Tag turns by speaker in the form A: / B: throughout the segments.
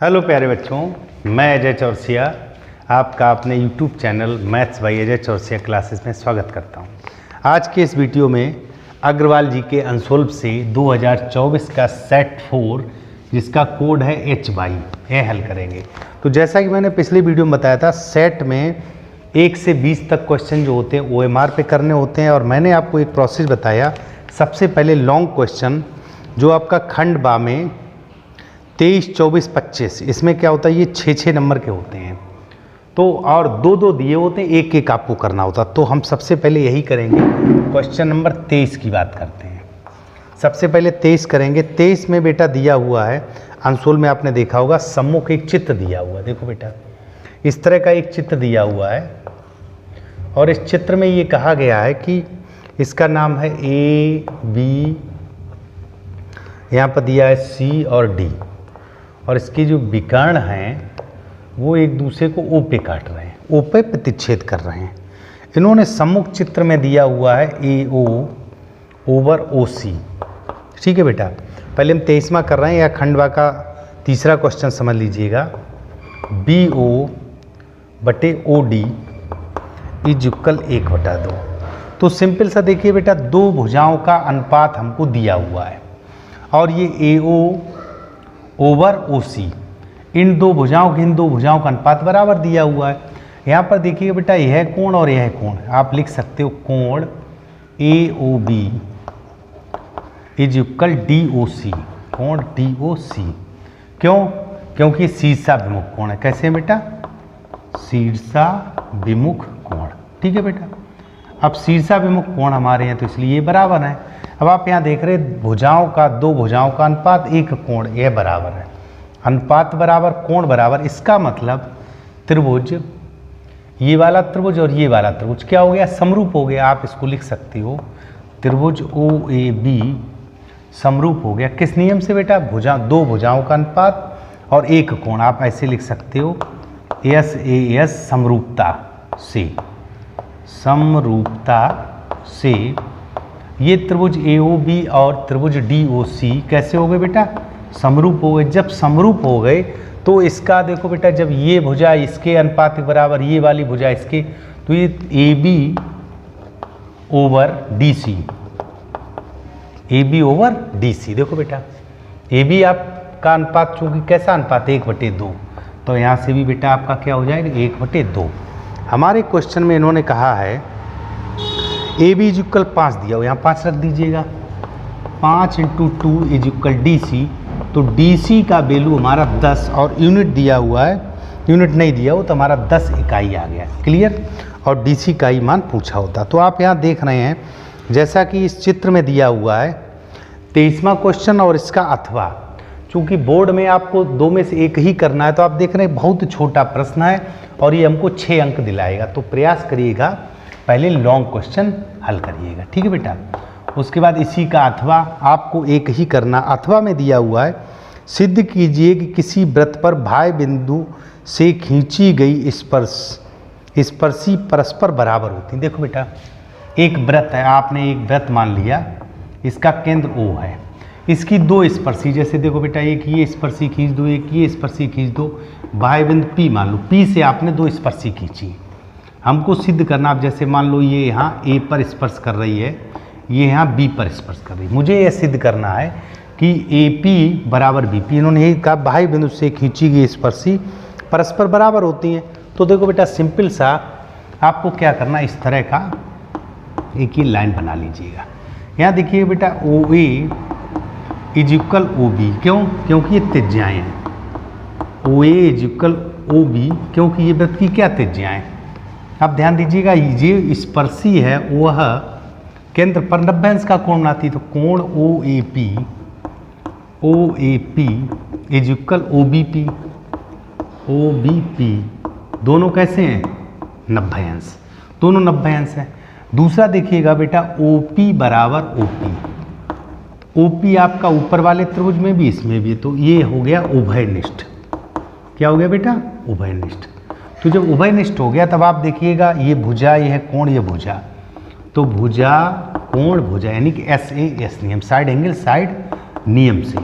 A: Hello प्यारे बच्चों, मैं अजय चौरसिया आपका अपने YouTube channel maths by Ajay Chaurasia classes में स्वागत करता हूं। आज के इस वीडियो में अग्रवाल जी के अनसोल्व से 2024 का सेट 4 जिसका कोड है HY यह हल करेंगे। तो जैसा कि मैंने पिछले वीडियो में बताया था, सेट में 1 से 20 तक क्वेश्चन जो होते हैं OMR पे करने होते हैं और मैंने आपको एक प्रोसेस बताया। सबसे पहले लॉन्ग क्वेश्चन जो आपका खंड बा में 23, 24, 25 इसमें क्या होता है, ये 6 नंबर के होते हैं तो और दो दिए होते हैं, एक आपको करना होता। तो हम सबसे पहले यही करेंगे। क्वेश्चन नंबर 23 की बात करते हैं। सबसे पहले 23 करेंगे। 23 में बेटा दिया हुआ है, आंसर में आपने देखा होगा सम्मुख एक चित्र दिया हुआ है। देखो बेटा, इस तरह का एक चित्र दिया हुआ है और इस चित्र में ये कहा गया है कि इसका नाम है A, B, यहाँ पर दिया है C और D और इसके जो विकर्ण हैं वो एक दूसरे को O पे काट रहे हैं, O पे प्रतिच्छेद कर रहे हैं। इन्होंने सम्मुख चित्र में दिया हुआ है AO ओवर OC। ठीक है बेटा, पहले हम 23वां कर रहे हैं या खंडवा का तीसरा क्वेश्चन समझ लीजिएगा। BO बटे OD इज इक्वल 1/2। तो सिंपल सा देखिए बेटा, दो भुजाओं का अनुपात हमको दिया हुआ है और ये AO ओवर OC, इन दो भुजाओं का अनुपात बराबर दिया हुआ है। यहाँ पर देखिए बेटा, यह कोण और यह कोण आप लिख सकते हो कोण AOB इज इक्वल DOC, कोण DOC। क्यों? क्योंकि शीर्षाभिमुख कोण है। कैसे बेटा? शीर्षाभिमुख कोण। ठीक है बेटा, अब शीर्षाभिमुख कोण हमारे हैं तो इसलिए ये बराबर है। अब आप यहाँ देख रहे दो भुजाओं का अनुपात, एक कोण, यह बराबर है। अनुपात बराबर, कोण बराबर, इसका मतलब त्रिभुज, ये वाला त्रिभुज और ये वाला त्रिभुज क्या हो गया? समरूप हो गया। आप इसको लिख सकते हो त्रिभुज OAB समरूप हो गया। किस नियम से बेटा? दो भुजाओं का अनुपात और एक कोण। आप ऐसे लिख सकते हो SAS समरूपता से ये त्रिभुज AOB और त्रिभुज DOC कैसे हो गए बेटा? समरूप हो गए। जब समरूप हो गए तो इसका देखो बेटा, जब ये भुजा इसके अनुपात के बराबर, ये वाली भुजा इसके, तो ये AB ओवर DC। देखो बेटा, AB आपका अनुपात चूंकि कैसा अनुपात 1/2, तो यहाँ से भी बेटा आपका क्या हो जाएगा? 1/2। हमारे क्वेश्चन में इन्होंने कहा है AB इज इक्वल 5 दिया हो, यहाँ 5 रख दीजिएगा। 5 × 2 इज इक्वल DC, तो DC का वैल्यू हमारा 10 और यूनिट दिया हुआ है, यूनिट नहीं दिया हो तो हमारा 10 इकाई आ गया। क्लियर? और DC का ही मान पूछा होता। तो आप यहाँ देख रहे हैं जैसा कि इस चित्र में दिया हुआ है 23वां क्वेश्चन और इसका अथवा, चूँकि बोर्ड में आपको 2 में से एक ही करना है तो आप देख रहे हैं बहुत छोटा प्रश्न है और ये हमको 6 अंक दिलाएगा। तो प्रयास करिएगा, पहले लॉन्ग क्वेश्चन हल करिएगा। ठीक है बेटा, उसके बाद इसी का अथवा आपको एक ही करना। अथवा में दिया हुआ है सिद्ध कीजिए कि किसी वृत्त पर बाह्य बिंदु से खींची गई स्पर्शी परस्पर बराबर होती है। देखो बेटा, एक वृत्त है, आपने एक वृत्त मान लिया, इसका केंद्र O है, इसकी दो स्पर्शी, जैसे देखो बेटा, एक ये स्पर्शी खींच दो, एक ये स्पर्शी खींच दो, बाह्य बिंदु P मान लो, P से आपने दो स्पर्शी खींची। हमको सिद्ध करना, आप जैसे मान लो ये यहाँ A पर स्पर्श कर रही है, ये यहाँ B पर स्पर्श कर रही है। मुझे यह सिद्ध करना है कि AP बराबर BP। इन्होंने यही कहा बाह्य बिंदु से खींची गई स्पर्शी परस्पर बराबर होती हैं। तो देखो बेटा, सिंपल सा आपको क्या करना, इस तरह का एक ही लाइन बना लीजिएगा। यहाँ देखिए बेटा, OA इज इक्वल OB। क्यों? क्योंकि ये त्रिज्याएँ हैं। OA इज इक्वल OB क्योंकि ये वृत्त की क्या त्रिज्याएँ हैं। आप ध्यान दीजिएगा, ये स्पर्शी है वह केंद्र पर 90 अंश का कोण बनाती, तो कोण OAP इज इक्वल OBP। दोनों कैसे हैं? 90 अंश, दोनों 90 अंश हैं। दूसरा देखिएगा बेटा, OP बराबर OP। OP आपका ऊपर वाले त्रिभुज में भी, इसमें भी, तो ये हो गया उभयनिष्ठ। क्या हो गया बेटा? उभयनिष्ठ। तो जब उभयनिष्ठ हो गया तब आप देखिएगा, ये भुजा, ये है कोण, ये भुजा, तो भुजा कोण भुजा यानी कि SAS नियम, साइड एंगल साइड नियम से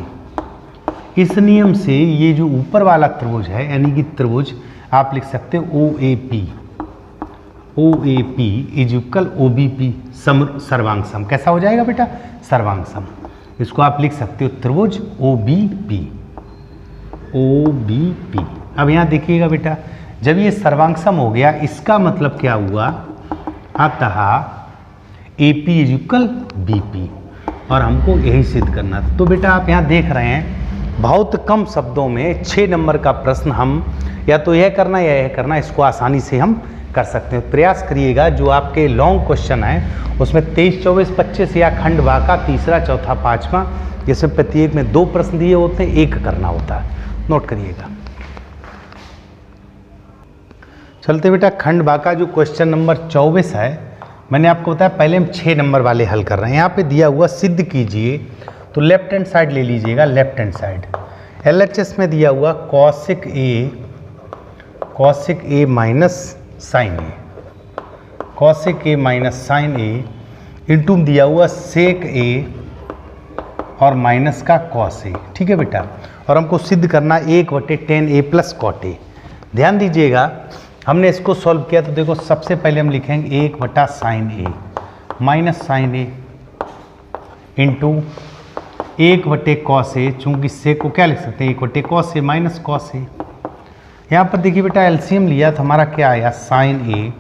A: इस नियम से ये जो ऊपर वाला त्रिभुज है यानी कि त्रिभुज आप लिख सकते हो O A P is equal O B P सर्वांग सम। कैसा हो जाएगा बेटा? सर्वांग सम। इसको आप लिख सकते हो त्रिभुज ओ बी पी। अब यहाँ देखिएगा बेटा, जब ये सर्वांग सम हो गया इसका मतलब क्या हुआ? अतः A P is equal B P, और हमको यही सिद्ध करना था। तो बेटा आप यहाँ देख रहे हैं बहुत कम शब्दों में 6 नंबर का प्रश्न हम या तो यह करना या यह करना, इसको आसानी से हम कर सकते हैं। प्रयास करिएगा जो आपके लॉन्ग क्वेश्चन है उसमें 23, 24, 25 या खंड वाका तीसरा, चौथा, पाँचवा, जिसमें प्रत्येक में 2 प्रश्न दिए होते हैं, 1 करना होता है। नोट करिएगा। चलते बेटा खंड वाका जो क्वेश्चन नंबर 24 है, मैंने आपको बताया पहले हम 6 नंबर वाले हल कर रहे हैं। यहाँ पे दिया हुआ सिद्ध कीजिए, तो लेफ्ट हैंड साइड ले लीजिएगा। लेफ्ट हैंड साइड LHS में दिया हुआ cosec A minus sine A, cosec A minus sine A into दिया हुआ सेक ए और माइनस का कॉस ए। ठीक है बेटा, और हमको सिद्ध करना 1/tan a plus cot A. ध्यान दीजिएगा, हमने इसको सॉल्व किया तो देखो सबसे पहले हम लिखेंगे 1/sin a minus sine A into 1/cos a, चूंकि से को क्या लिख सकते हैं 1/cos a minus cos A. यहाँ पर देखिए बेटा एलसीएम लिया तो हमारा क्या आया साइन ए,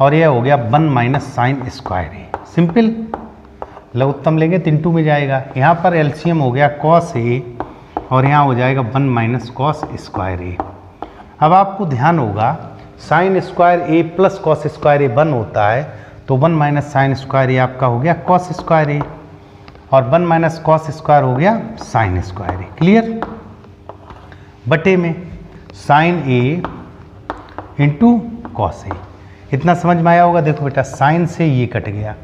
A: और यह हो गया 1 माइनस साइन स्क्वायर ए। सिंपल, लघुत्तम लेंगे तो इंटू में जाएगा। यहाँ पर एलसीएम हो गया कॉस ए और यहाँ हो जाएगा 1 माइनस कॉस स्क्वायर ए। अब आपको ध्यान होगा साइन स्क्वायर ए प्लस कॉस स्क्वायर ए 1 होता है, तो 1 माइनस साइन स्क्वायर ए आपका हो गया कॉस स्क्वायर ए, और 1 माइनस कॉस स्क्वायर हो गया साइन स्क्वायर ए। क्लियर? बटे में sign A into cos A. इतना समझ में आया होगा। देखो बेटा साइन से ये कट गया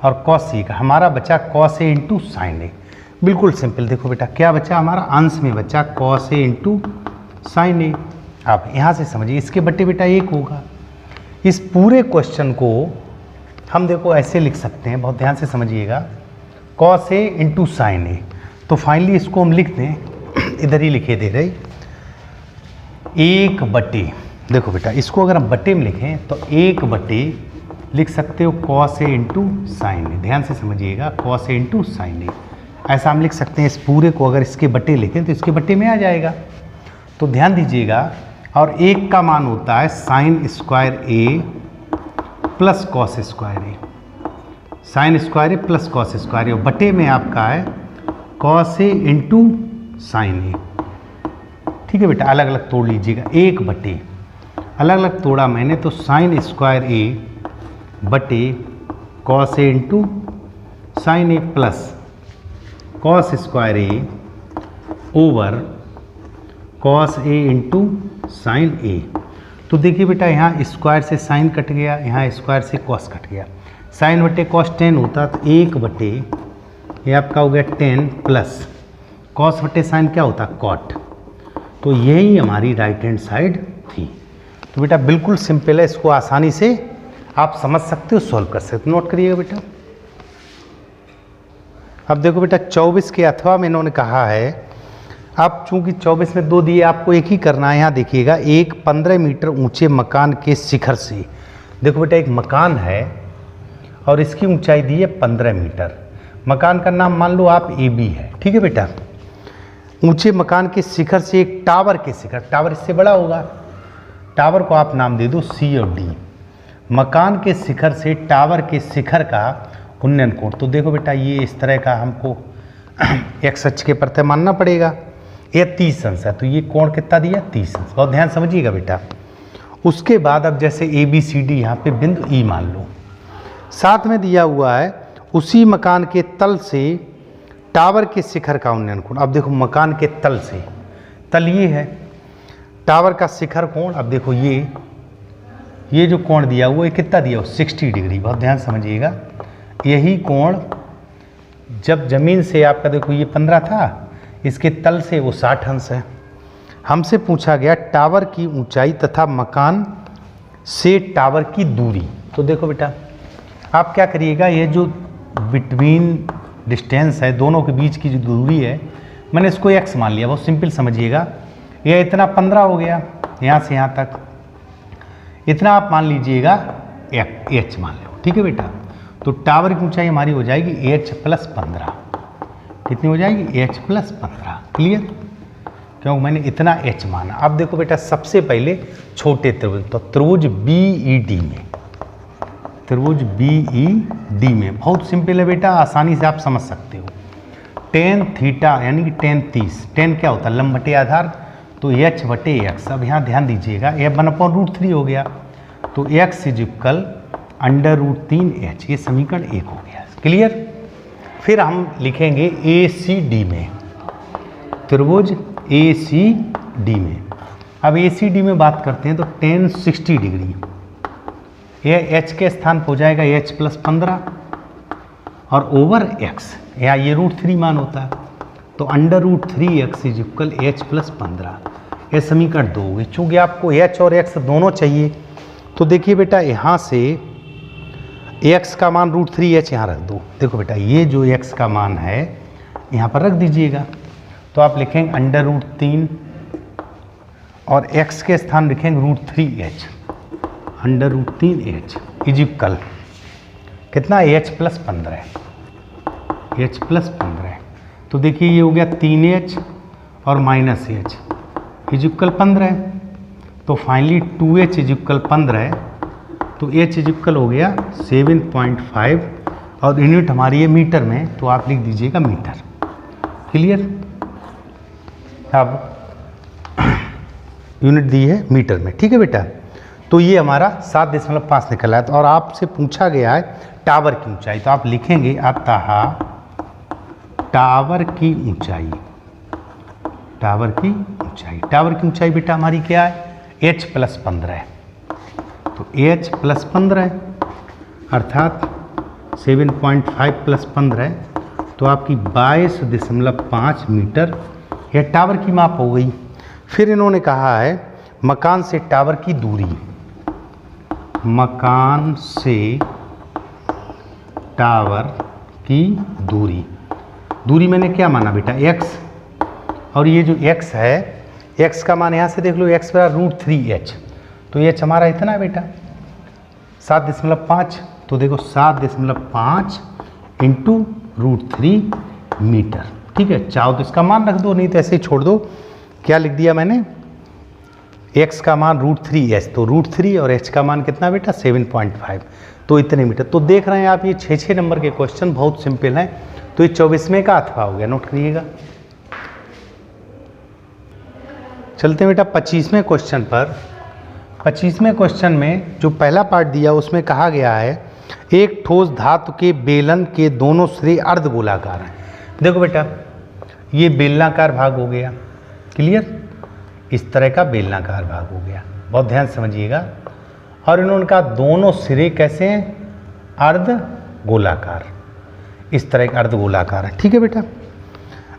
A: और कॉस ए का हमारा बचा कॉस ए इंटू साइन ए। बिल्कुल सिंपल। देखो बेटा क्या बचा हमारा अंश में बचा कॉस ए इंटू साइन ए। आप यहाँ से समझिए इसके बटे बेटा 1 होगा। इस पूरे क्वेश्चन को हम देखो ऐसे लिख सकते हैं, बहुत ध्यान से समझिएगा, कॉस ए इंटू साइन ए। तो फाइनली इसको हम लिख दें, इधर ही लिखे दे रहे 1 बटे, देखो बेटा इसको अगर हम बटे में लिखें तो 1 बटे लिख सकते हो कॉस ए इंटू साइन ए। ध्यान से समझिएगा, कॉस ए इंटू साइन ए ऐसा हम लिख सकते हैं। इस पूरे को अगर इसके बटे लिखें तो इसके बटे में आ जाएगा। तो ध्यान दीजिएगा, और 1 का मान होता है साइन स्क्वायर ए प्लस कॉस स्क्वायर ए, साइन स्क्वायर ए प्लस कॉस स्क्वायर ए, और बटे में आपका है कॉस ए इंटू साइन ए। ठीक है बेटा, अलग अलग तोड़ लीजिएगा। 1 बटे अलग अलग तोड़ा मैंने, तो साइन स्क्वायर ए बटे cos A into sine A plus cos square A over cos A into sine ए। तो देखिए बेटा यहाँ स्क्वायर से साइन कट गया, यहाँ स्क्वायर से कॉस कट गया। साइन बटे कॉस 10 होता, तो 1 बटे ये आपका हो गया 10 प्लस कॉस बटे साइन क्या होता कॉट। तो यही हमारी राइट हैंड साइड थी। तो बेटा बिल्कुल सिंपल है, इसको आसानी से आप समझ सकते हो, सॉल्व कर सकते हो। नोट करिएगा बेटा। अब देखो बेटा 24 के अथवा में इन्होंने कहा है, अब चूंकि 24 में 2 दिए, आपको एक ही करना है। यहाँ देखिएगा, एक 15 मीटर ऊंचे मकान के शिखर से, देखो बेटा एक मकान है और इसकी ऊंचाई दी है 15 मीटर। मकान का नाम मान लो आप AB है। ठीक है बेटा, ऊंचे मकान के शिखर से एक टावर के शिखर, टावर इससे बड़ा होगा, टावर को आप नाम दे दो C और D। मकान के शिखर से टावर के शिखर का उन्नयन कोण, तो देखो बेटा ये इस तरह का हमको x अक्ष के प्रति मानना पड़ेगा। ये 30 अंश है, तो ये कोण कितना दिया 30 अंश। बहुत ध्यान समझिएगा बेटा। उसके बाद अब जैसे ABCD यहाँ पे बिंदु E मान लो, साथ में दिया हुआ है उसी मकान के तल से टावर के शिखर का उन्नयन कोण। अब देखो मकान के तल से, तल ये है, टावर का शिखर कोण, अब देखो ये जो कोण दिया हुआ, ये कितना दिया हो 60 डिग्री। बहुत ध्यान समझिएगा, यही कोण जब जमीन से आपका देखो ये 15 था, इसके तल से वो 60 अंश है। हमसे पूछा गया टावर की ऊंचाई तथा मकान से टावर की दूरी। तो देखो बेटा आप क्या करिएगा, ये जो बिटवीन डिस्टेंस है, दोनों के बीच की जो दूरी है, मैंने इसको x मान लिया, बहुत सिंपल समझिएगा। यह इतना 15 हो गया, यहाँ से यहाँ तक इतना आप मान लीजिएगा h मान लो, ठीक है बेटा। तो टावर की ऊंचाई हमारी हो जाएगी h+15। कितनी हो जाएगी? h+15। क्लियर? क्यों मैंने इतना h माना। अब देखो बेटा, सबसे पहले छोटे त्रिभुज, तो त्रिभुज BED में, त्रिभुज BED में बहुत सिंपल है बेटा, आसानी से आप समझ सकते हो। tan थीटा यानी कि tan 30, tan क्या होता है? लंब बटे आधार, तो h/x। अब यहाँ ध्यान दीजिएगा, यह 1/√3 हो गया, तो x = √3h। ये समीकरण 1 हो गया। क्लियर? फिर हम लिखेंगे ACD में, त्रिभुज ACD में। अब ACD में बात करते हैं तो tan 60 डिग्री, यह h के स्थान पर हो जाएगा h+15 और ओवर x, या ये √3 मान होता है, तो √3x = h+15। यह समीकरण 2 होगी। चूँकि आपको h और x दोनों चाहिए, तो देखिए बेटा, यहाँ से x का मान √3h यहाँ रख दो। देखो बेटा, ये जो x का मान है यहाँ पर रख दीजिएगा, तो आप लिखेंगे √3 और x के स्थान लिखेंगे √3h, √3h = कितना? h+15 है, h+15 है। तो देखिए ये हो गया 3h और -h = 15 है, तो फाइनली 2h = 15 है, तो h = हो गया 7.5 और यूनिट हमारी है मीटर में, तो आप लिख दीजिएगा मीटर। क्लियर? अब यूनिट दी है मीटर में, ठीक है बेटा। तो ये हमारा 7.5 निकला है। तो और आपसे पूछा गया है टावर की ऊंचाई, तो आप लिखेंगे अतः टावर की ऊंचाई, टावर की ऊंचाई, टावर की ऊंचाई बेटा हमारी क्या है? h+15 है, तो h+15 है, अर्थात 7.5 + 15 है, तो आपकी 22.5 मीटर यह टावर की माप हो गई। फिर इन्होंने कहा है मकान से टावर की दूरी, मकान से टावर की दूरी, दूरी मैंने क्या माना बेटा? x, और ये जो x है, x का मान यहाँ से देख लो, x = √3h, तो h हमारा इतना है बेटा 7.5, तो देखो 7.5 × √3 मीटर, ठीक है। चाहो तो इसका मान रख दो, नहीं तो ऐसे ही छोड़ दो। क्या लिख दिया मैंने? x का मान √3h, तो √3 और h का मान कितना बेटा? 7.5, तो इतने मीटर। तो देख रहे हैं आप, ये 6 नंबर के क्वेश्चन बहुत सिंपल हैं। तो ये 24वें का अथवा हो गया, नोट करिएगा। चलते हैं बेटा 25वें क्वेश्चन पर। 25वें क्वेश्चन में जो पहला पार्ट दिया उसमें कहा गया है एक ठोस धातु के बेलन के दोनों सिरे अर्धगोलाकार हैं। देखो बेटा, ये बेलनाकार भाग हो गया, क्लियर? इस तरह का बेलनाकार भाग हो गया, बहुत ध्यान समझिएगा। और इन्होंने कहा दोनों सिरे कैसे हैं? अर्धगोलाकार, इस तरह का अर्धगोलाकार है, ठीक है बेटा।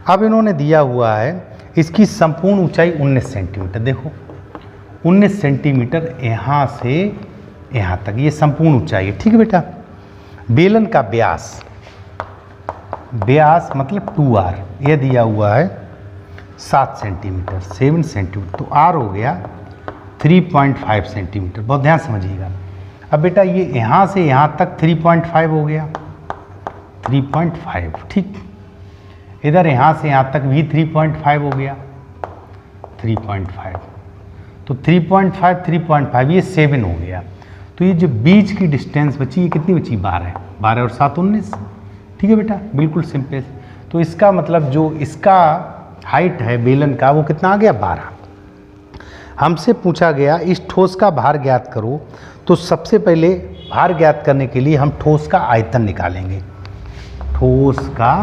A: अब इन्होंने दिया हुआ है इसकी संपूर्ण ऊंचाई 19 सेंटीमीटर। देखो 19 सेंटीमीटर यहाँ से यहाँ तक, ये संपूर्ण ऊंचाई है, ठीक है बेटा। बेलन का व्यास, व्यास मतलब 2r, यह दिया हुआ है 7 सेंटीमीटर, 7 सेंटीमीटर, तो r हो गया 3.5 सेंटीमीटर। बहुत ध्यान समझिएगा। अब बेटा ये यहाँ से यहाँ तक 3.5 हो गया, 3.5, ठीक। इधर यहाँ से यहाँ तक भी 3.5 हो गया, 3.5, तो 3.5 3.5 ये 7 हो गया। तो ये जो बीच की डिस्टेंस बची, ये कितनी बची? 12, 12 और 7 19, ठीक है बेटा, बिल्कुल सिंपल। तो इसका मतलब जो इसका हाइट है बेलन का, वो कितना आ गया? 12। हमसे पूछा गया इस ठोस का भार ज्ञात करो, तो सबसे पहले भार ज्ञात करने के लिए हम ठोस का आयतन निकालेंगे, ठोस का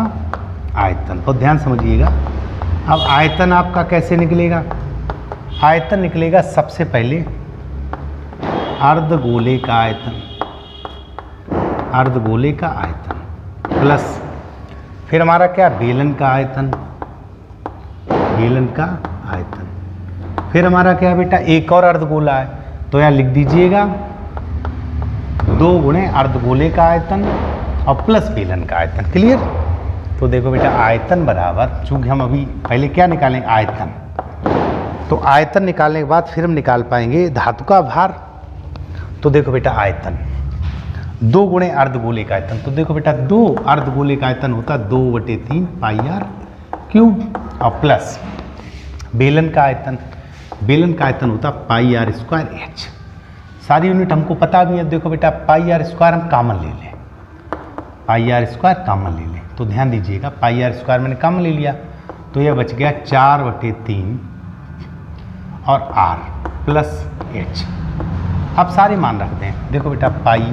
A: आयतन। तो ध्यान समझिएगा। अब आयतन आपका कैसे निकलेगा? आयतन निकलेगा सबसे पहले अर्धगोले का आयतन, अर्धगोले का आयतन प्लस फिर हमारा क्या? बेलन का आयतन, बेलन का आयतन। फिर हमारा क्या बेटा? एक और अर्धगोला है, तो यहाँ लिख दीजिएगा 2 गुणे अर्धगोले का आयतन और प्लस बेलन का आयतन। क्लियर? तो देखो बेटा आयतन बराबर, चूँकि हम अभी पहले क्या निकालेंगे आयतन, तो आयतन निकालने के बाद फिर हम निकाल पाएंगे धातु का भार। तो देखो बेटा आयतन 2 गुणे अर्धगोलिक आयतन, तो देखो बेटा 2 अर्धगोलिक आयतन होता 2/3 पाई आर क्यूब और प्लस बेलन का आयतन, बेलन का आयतन होता पाई आर स्क्वायर एच। सारी यूनिट हमको पता भी है। देखो बेटा पाई आर स्क्वायर हम कॉमन ले लें, पाई आर स्क्वायर कॉमन ले लें, तो ध्यान दीजिएगा पाई आर स्क्वायर मैंने कॉमन ले लिया, तो यह बच गया 4/3 और आर प्लस एच। अब सारे मान रखते हैं। देखो बेटा पाई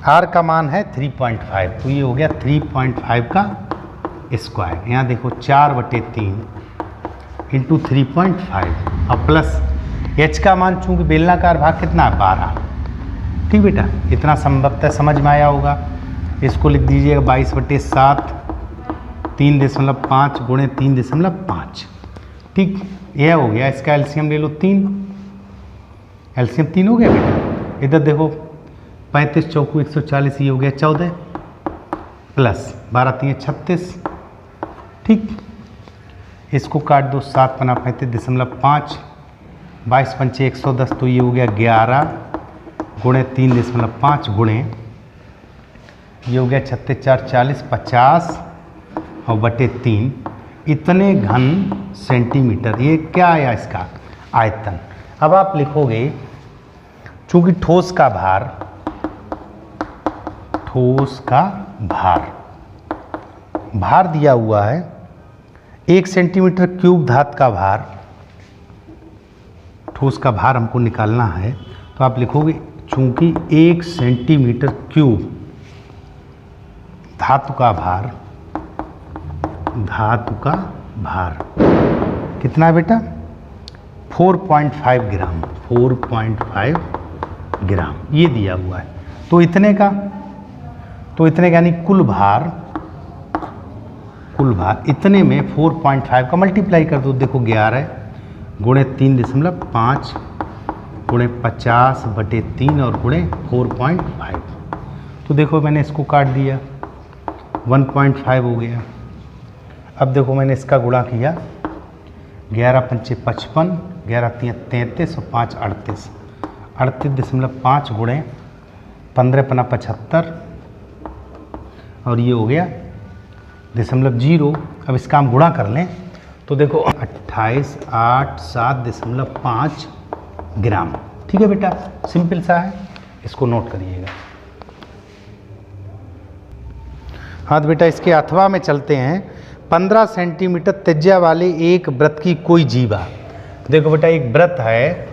A: आर का मान है 3.5, तो ये हो गया 3.5 का स्क्वायर। यहाँ देखो 4/3 इंटू 3.5 और प्लस एच का मान, चूँकि बेलनाकार भाग कितना है 12। ठीक बेटा, इतना संभवतः समझ में आया होगा। इसको लिख दीजिएगा 22/7 3.5 गुणे 3.5। ठीक, यह हो गया। इसका एलसीएम ले लो 3, एलसीएम 3 हो गया बेटा। इधर देखो 35 चौकू 140, ये हो गया 14 प्लस 12 3 36। ठीक, इसको काट दो, 7 पना 35.5 22 पंचे 110, तो ये हो गया 11 गुणे 3.5 गुणे ये हो गया 36 4 40 50 और बटे 3 इतने घन सेंटीमीटर। ये क्या आया इसका आयतन। अब आप लिखोगे चूंकि ठोस का भार दिया हुआ है 1 सेंटीमीटर क्यूब धातु का भार, ठोस का भार हमको निकालना है, तो आप लिखोगे चूंकि 1 सेंटीमीटर क्यूब धातु का भार कितना है बेटा 4.5 ग्राम, 4.5 ग्राम ये दिया हुआ है। तो इतने का यानी कुल भार इतने में 4.5 का मल्टीप्लाई कर दो। देखो 11 गुणे 3.5 गुणे 50 बटे 3 और गुणे 4.5। तो देखो मैंने इसको काट दिया 1.5 हो गया। अब देखो मैंने इसका गुणा किया 11 पंचे 55 11 3 33 और 5 38 38.5 गुणे 15 पना 75 और ये हो गया 0.0। अब इसका हम गुणा कर लें तो देखो 28,807.5 ग्राम। ठीक है बेटा, सिंपल सा है, इसको नोट करिएगा। हाँ तो बेटा इसके अथवा में चलते हैं। 15 सेंटीमीटर त्रिज्या वाले एक वृत्त की कोई जीवा, देखो बेटा एक वृत्त है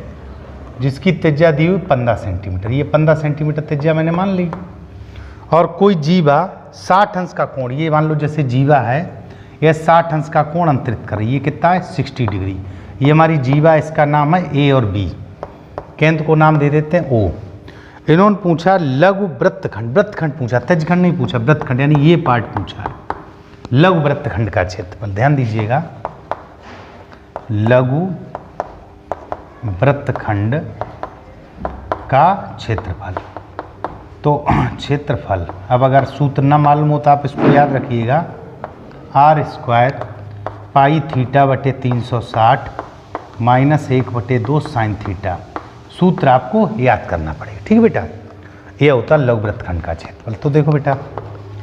A: जिसकी त्रिज्या दी हुई 15 सेंटीमीटर, ये 15 सेंटीमीटर त्रिज्या मैंने मान ली, और कोई जीवा 60 अंश का कोण, ये मान लो जैसे जीवा है यह 60 अंश का कोण अंतरित कर रही है, ये कितना है 60 डिग्री। ये हमारी जीवा, इसका नाम है ए और बी, केंद्र को नाम दे देते हैं ओ। इन्होंने पूछा लघु वृत्तखंड, वृत्तखंड पूछा, त्यजखंड नहीं पूछा, वृत्तखंड यानी ये पार्ट पूछा, लघु वृत्तखंड का क्षेत्रफल। ध्यान दीजिएगा, लघु वृत्तखंड का क्षेत्रफल। तो क्षेत्रफल, अब अगर सूत्र न मालूम हो तो आप इसको याद रखिएगा, r² पाई थीटा बटे 360 माइनस 1/2 साइन थीटा। सूत्र आपको याद करना पड़ेगा। ठीक है बेटा, यह होता है लघु वृत्तखंड का क्षेत्रफल। तो देखो बेटा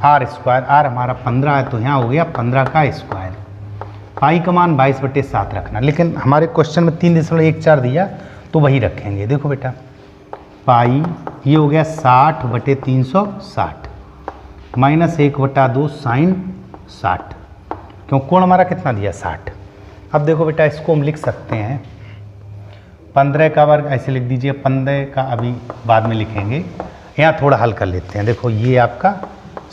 A: r², r हमारा 15 है तो यहाँ हो गया 15 का स्क्वायर, पाई का मान 22/7 रखना, लेकिन हमारे क्वेश्चन में 3.14 दिया तो वही रखेंगे। देखो बेटा पाई ये हो गया 60/360 माइनस 1/2 साइन 60, क्यों कोण हमारा कितना दिया 60। अब देखो बेटा इसको हम लिख सकते हैं 15 का वर्ग, ऐसे लिख दीजिए, 15 का अभी बाद में लिखेंगे, यहाँ थोड़ा हल कर लेते हैं। देखो ये आपका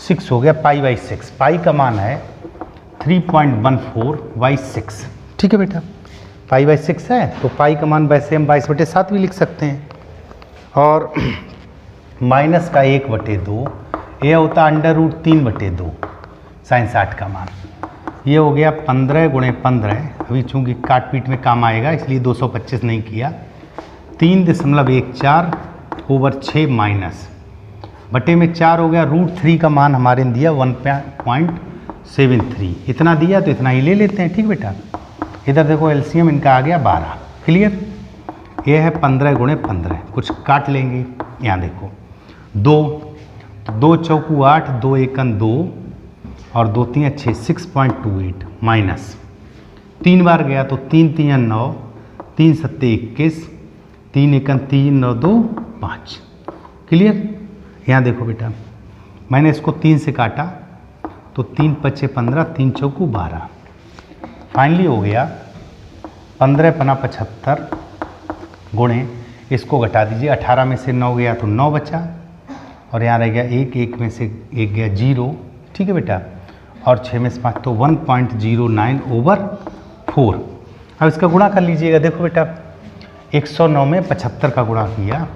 A: 6 हो गया, पाई/6, पाई का मान है 3.14/6। ठीक है बेटा, पाई/6 है तो पाई का मान वैसे हम 22/7 भी लिख सकते हैं, और माइनस का 1/2, यह होता √3/2 साइन 60 का मान। ये हो गया 15 गुणे 15, अभी चूँकि काट पीट में काम आएगा इसलिए 225 नहीं किया, 3.14/6 माइनस बटे में 4 हो गया, √3 का मान हमारे ने दिया 1.5 73, इतना दिया तो इतना ही ले लेते हैं। ठीक बेटा, इधर देखो एलसीएम इनका आ गया 12। क्लियर? ये है 15 गुणे 15, कुछ काट लेंगे। यहाँ देखो 2, तो 2 चौकू 8, 2 एकन 2 और 2 3 6, 6.28 माइनस 3 बार गया तो 3 3 9, 3 7 21, 3 एकन 3 9 2 5। क्लियर? यहाँ देखो बेटा, मैंने इसको 3 से काटा तो 3 5 15, 3 चौकू 12। फाइनली हो गया 15 पना 75 गुणे, इसको घटा दीजिए, 18 में से 9 गया तो 9 बचा और यहाँ रह गया 1, 1 में से 1 गया 0। ठीक है बेटा, और 6 में से 5 तो 1.09/4। अब इसका गुणा कर लीजिएगा। देखो बेटा, 109 में 75 का गुणा किया,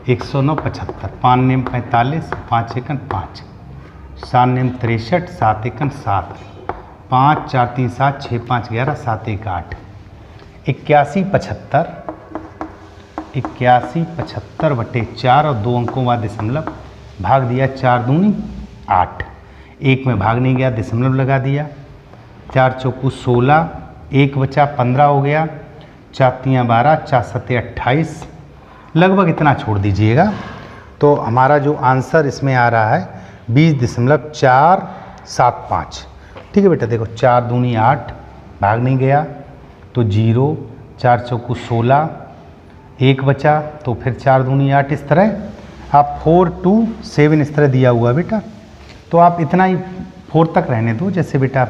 A: 109 75, 5 नेम 45, 5 एकन 5, 7 नेम 63, 7 एकन 7, 5 4 3 7, 6 5 11, 7 1 8, 81 75 बटे 4 और 2 अंकों बाद दशमलव, भाग दिया 4 दूनी 8, 1 में भाग नहीं गया, दशमलव लगा दिया, 4 चौकू 16, 1 बचा 15 हो गया, 4 3 12, 4 7 28, लगभग इतना छोड़ दीजिएगा। तो हमारा जो आंसर इसमें आ रहा है 20.475। ठीक है बेटा, देखो 4 दूनी 8, भाग नहीं गया तो 0, 4 चौकू 16, 1 बचा तो फिर 4 दूनी 8, इस तरह आप 4 2 7 इस तरह दिया हुआ बेटा। तो आप इतना ही 4 तक रहने दो, जैसे बेटा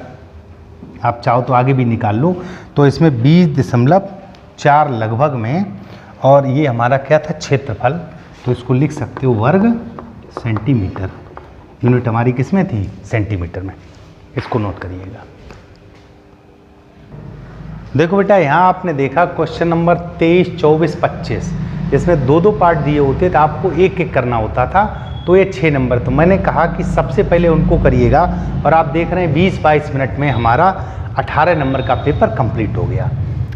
A: आप चाहो तो आगे भी निकाल लो। तो इसमें 20.4 लगभग में, और ये हमारा क्या था, क्षेत्रफल, तो इसको लिख सकते हो वर्ग सेंटीमीटर। यूनिट हमारी किस में थी, सेंटीमीटर में। इसको नोट करिएगा। देखो बेटा, यहाँ आपने देखा क्वेश्चन नंबर 23 24 25, जिसमें 2 पार्ट दिए होते तो आपको एक एक करना होता था, तो ये 6 नंबर। तो मैंने कहा कि सबसे पहले उनको करिएगा, और आप देख रहे हैं 20-22 मिनट में हमारा 18 नंबर का पेपर कंप्लीट हो गया।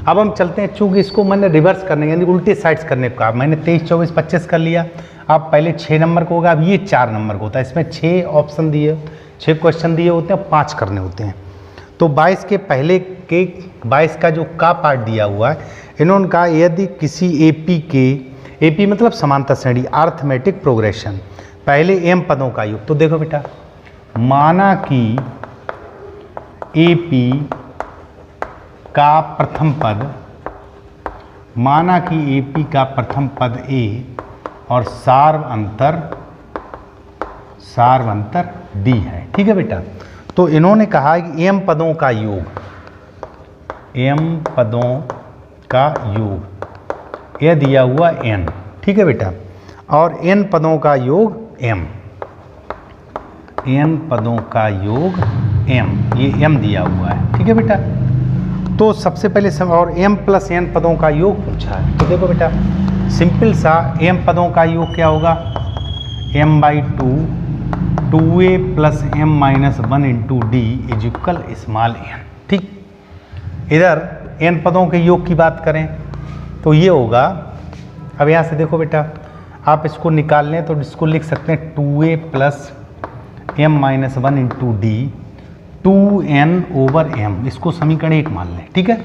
A: अब हम चलते हैं, चूँकि इसको मैंने रिवर्स करने यानी उल्टे साइड्स करने का, मैंने 23 24 25 कर लिया। आप पहले 6 नंबर को होगा, अब ये 4 नंबर का होता है। इसमें 6 ऑप्शन दिए, 6 क्वेश्चन दिए होते हैं, 5 करने होते हैं। तो 22 के पहले के 22 का जो का पार्ट दिया हुआ है, इन्होंने कहा यदि किसी एपी मतलब समांतर श्रेणी, अर्थमेटिक प्रोग्रेशन, पहले m पदों का योग। तो देखो बेटा, माना कि एपी का प्रथम पद, माना कि एपी का प्रथम पद a और सार्व अंतर d है। ठीक है बेटा, तो इन्होंने कहा कि m पदों का योग, m पदों का योग, यह दिया हुआ n। ठीक है बेटा, और n पदों का योग m, n पदों का योग m, ये m दिया हुआ है। ठीक है बेटा, तो सबसे पहले और m प्लस n पदों का योग पूछा है। तो देखो बेटा, सिंपल सा m पदों का योग क्या होगा, m/2 2a plus m-1 into D is equal small n। ठीक, इधर n पदों के योग की बात करें तो ये होगा, अब यहाँ से देखो बेटा, आप इसको निकाल लें तो इसको लिख सकते हैं 2a plus m-1 into D 2n/m, इसको समीकरण 1 मान लें। ठीक है,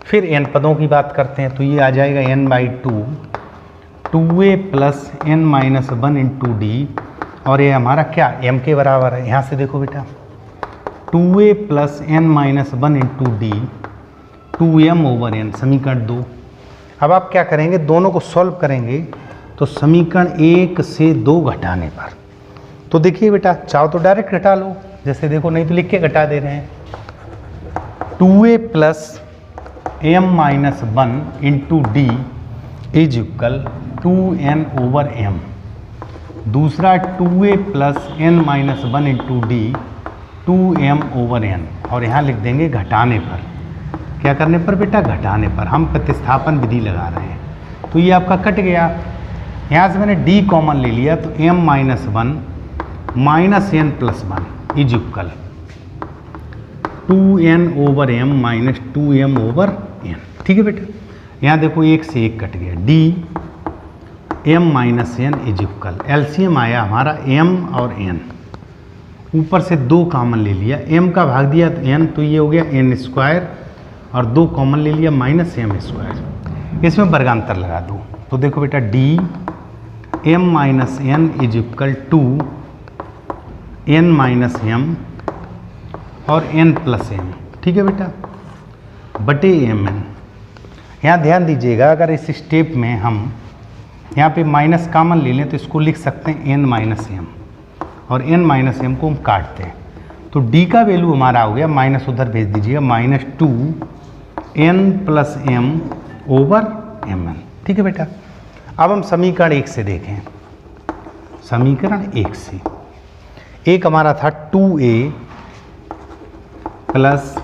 A: फिर n पदों की बात करते हैं तो ये आ जाएगा n/2 2a plus n-1 into D, और ये हमारा क्या m के बराबर है। यहाँ से देखो बेटा, 2a plus n-1 into D 2m/n, समीकरण 2। अब आप क्या करेंगे, दोनों को सॉल्व करेंगे तो समीकरण 1 से 2 घटाने पर, तो देखिए बेटा, चाहो तो डायरेक्ट घटा लो, जैसे देखो, नहीं तो लिख के घटा दे रहे हैं। 2a plus m-1 into D is equal 2n/m, दूसरा 2a plus n-1 into D 2m/n, और यहाँ लिख देंगे घटाने पर। क्या करने पर बेटा, घटाने पर। हम प्रतिस्थापन विधि लगा रहे हैं, तो ये आपका कट गया। यहाँ से मैंने d कॉमन ले लिया, तो m-1 minus n+1 is equal 2n/m minus 2m/n। ठीक है बेटा, यहाँ देखो 1 से 1 कट गया, d m-n is equal, LCM आया हमारा m और n, ऊपर से 2 कॉमन ले लिया, m का भाग दिया तो n, तो ये हो गया n स्क्वायर और 2 कॉमन ले लिया माइनस m स्क्वायर। इसमें वर्गांतर लगा दो तो देखो बेटा D m minus n is equal to n minus m और n प्लस m, ठीक है बेटा, बटे mn। यहाँ ध्यान दीजिएगा, अगर इस स्टेप में हम यहाँ पे माइनस कॉमन ले लें तो इसको लिख सकते हैं n माइनस m, और n माइनस m को हम काटते हैं तो d का वैल्यू हमारा हो गया, माइनस उधर भेज दीजिएगा, minus 2 n plus m over mn, ठीक है बेटा। अब हम समीकरण 1 से देखें, समीकरण 1 से एक हमारा था 2a plus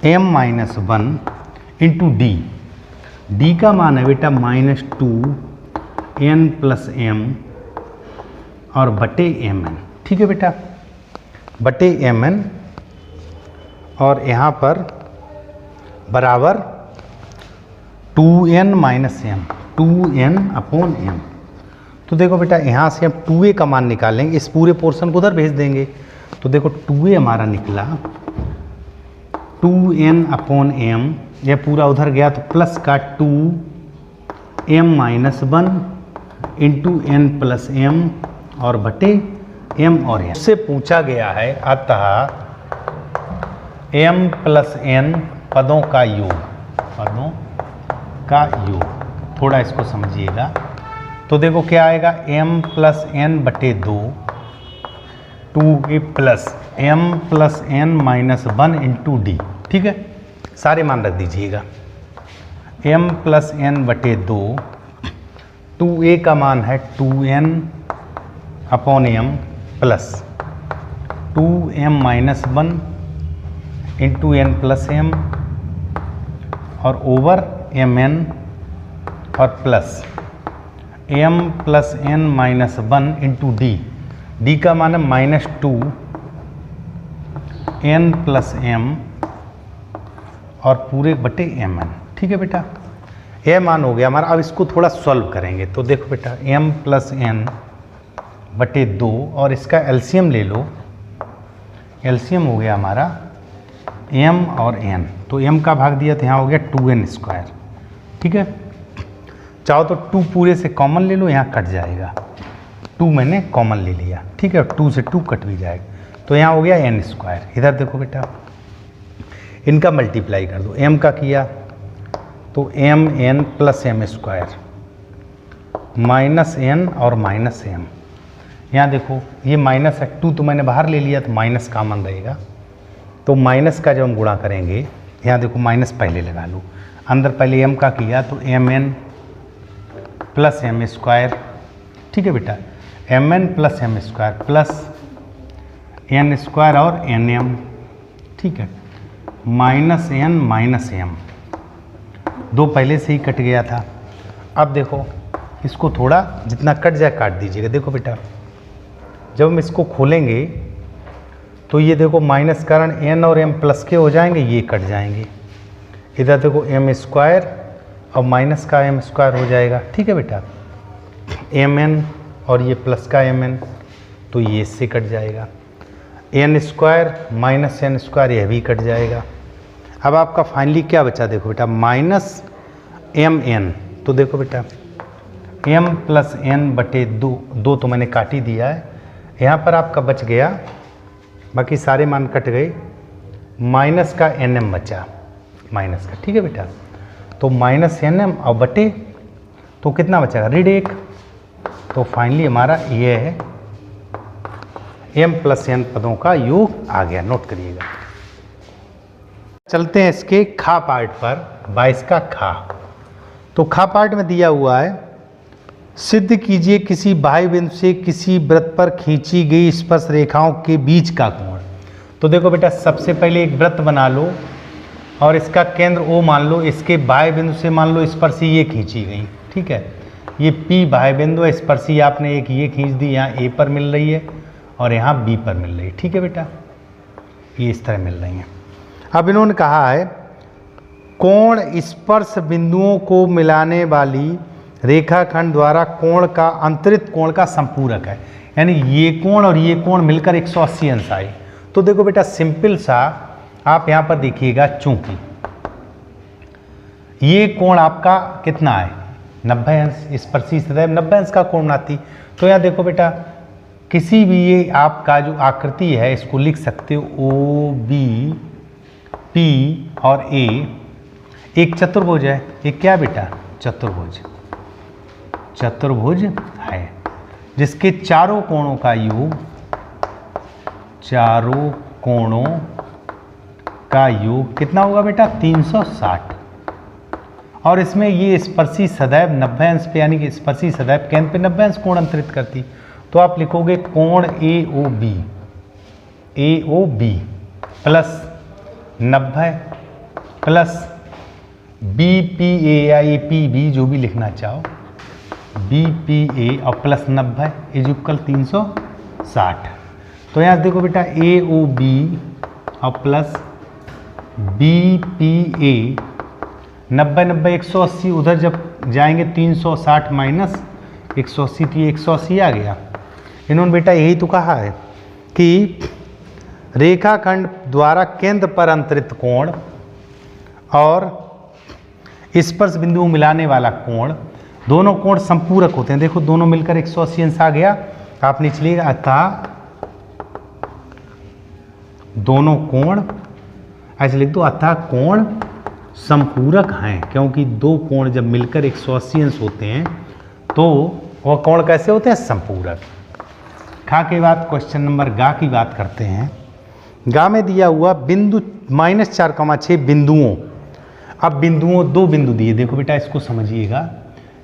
A: m minus 1 into D का मान है बेटा माइनस 2 n प्लस m और बटे mn, ठीक है बेटा, बटे mn, और यहाँ पर बराबर 2n minus m, 2n upon m। तो देखो बेटा यहाँ से हम 2a का मान निकालेंगे, इस पूरे पोर्शन को उधर भेज देंगे तो देखो 2a हमारा निकला, 2n अपॉन m, यह पूरा उधर गया तो प्लस का 2m minus 1 into n plus m और बटे m और n। उससे पूछा गया है अतः m प्लस n पदों का योग, पदों का योग, थोड़ा इसको समझिएगा। तो देखो क्या आएगा, m प्लस n बटे 2, 2a plus m plus n minus 1 into D, ठीक है, सारे मान रख दीजिएगा, m प्लस n बटे 2, 2a का मान है 2n upon m plus 2m minus 1 into n plus m और ओवर mn और plus m plus n minus 1 into D का मान है माइनस 2 n प्लस m और पूरे बटे mn, ठीक है बेटा, यह मान हो गया हमारा। अब इसको थोड़ा सॉल्व करेंगे तो देखो बेटा m प्लस n बटे 2 और इसका एलसीएम ले लो, एलसीएम हो गया हमारा m और n, तो m का भाग दिया तो यहाँ हो गया 2n स्क्वायर, ठीक है। चाहो तो 2 पूरे से कॉमन ले लो, यहाँ कट जाएगा, 2 मैंने कॉमन ले लिया, ठीक है, 2 से 2 कट भी जाएगा तो यहाँ हो गया n स्क्वायर। इधर देखो बेटा इनका मल्टीप्लाई कर दो, m का किया तो m n plus m square minus n और माइनस m, यहाँ देखो ये माइनस है, 2 तो मैंने बाहर ले लिया तो माइनस कॉमन रहेगा, तो माइनस का जब हम गुणा करेंगे, यहाँ देखो माइनस पहले लगा लो, अंदर पहले m का किया तो mn प्लस m स्क्वायर, ठीक है बेटा, mn plus m square plus n square और nm, ठीक है, माइनस n माइनस m, 2 पहले से ही कट गया था। अब देखो इसको थोड़ा जितना कट जाए काट दीजिएगा। देखो बेटा जब हम इसको खोलेंगे तो ये देखो माइनस कारण n और m प्लस के हो जाएंगे, ये कट जाएंगे, इधर देखो m स्क्वायर और माइनस का m स्क्वायर हो जाएगा, ठीक है बेटा, mn और ये प्लस का mn, तो ये इससे कट जाएगा, n square minus n square यह भी कट जाएगा। अब आपका फाइनली क्या बचा, देखो बेटा माइनस mn, तो देखो बेटा m प्लस n बटे 2 तो मैंने काट ही दिया है, यहाँ पर आपका बच गया, बाकी सारे मान कट गए, माइनस का nm बचा, माइनस का, ठीक है बेटा, तो माइनस nm और बटे तो कितना बचेगा, ऋण 1, तो फाइनली हमारा ये है m प्लस n पदों का योग आ गया, नोट करिएगा। चलते हैं इसके खा पार्ट पर, 22 का खा। तो खा पार्ट में दिया हुआ है, सिद्ध कीजिए किसी बाह्य बिंदु से किसी वृत्त पर खींची गई स्पर्श रेखाओं के बीच का कोण। तो देखो बेटा सबसे पहले एक वृत्त बना लो और इसका केंद्र O मान लो, इसके बाह्य बिंदु से मान लो स्पर्शी ये खींची गई, ठीक है, ये P बाह्य बिंदु है, स्पर्शी आपने एक ये खींच दी, यहाँ A पर मिल रही है और यहाँ B पर मिल रही है, ठीक है बेटा, ये इस तरह मिल रही हैं। अब इन्होंने कहा है कोण स्पर्श बिंदुओं को मिलाने वाली रेखाखंड द्वारा कोण का अंतरित कोण का संपूरक है। यानी ये कोण और ये कोण मिलकर 180 अंश आए। तो देखो बेटा सिंपल सा आप यहाँ पर देखिएगा, चूंकि ये कोण आपका कितना है 90 अंश, इस पर सी सदैव 90 अंश का कोण बनाती। तो यहाँ देखो बेटा किसी भी ये आपका जो आकृति है इसको लिख सकते हो ओ बी पी और ए एक चतुर्भुज है। एक क्या बेटा चतुर्भुज, चतुर्भुज है जिसके चारों कोणों का योग, चारों कोणों का योग कितना होगा बेटा 360। और इसमें ये स्पर्शी सदैव 90 अंश पे, यानी कि स्पर्शी सदैव केंद्र पे 90 अंश कोण अंतरित करती। तो आप लिखोगे कोण A O B plus 90 plus B P A या ए पी बी जो भी लिखना चाहो, बी पी ए और प्लस 90 इज इक्वल 360। तो यहाँ देखो बेटा ए ओ बी और प्लस बी पी ए 90 90 180, उधर जब जाएंगे 360 माइनस 180 तो ये 180 आ गया। इन्होंने बेटा यही तो कहा है कि रेखाखंड द्वारा केंद्र पर अंतरित कोण और स्पर्श बिंदु मिलाने वाला कोण, दोनों कोण संपूरक होते हैं। देखो दोनों मिलकर 180 अंश आ गया। आप नीचे लिखिएगा अतः दोनों कोण, ऐसे लिख दो अतः कोण संपूरक हैं, क्योंकि दो कोण जब मिलकर 180 अंश होते हैं तो वह कोण कैसे होते हैं संपूरक। खा के बाद क्वेश्चन नंबर गा की बात करते हैं। गा में दिया हुआ बिंदु -4,6 बिंदुओं, अब बिंदुओं दो बिंदु दिए, देखो बेटा इसको समझिएगा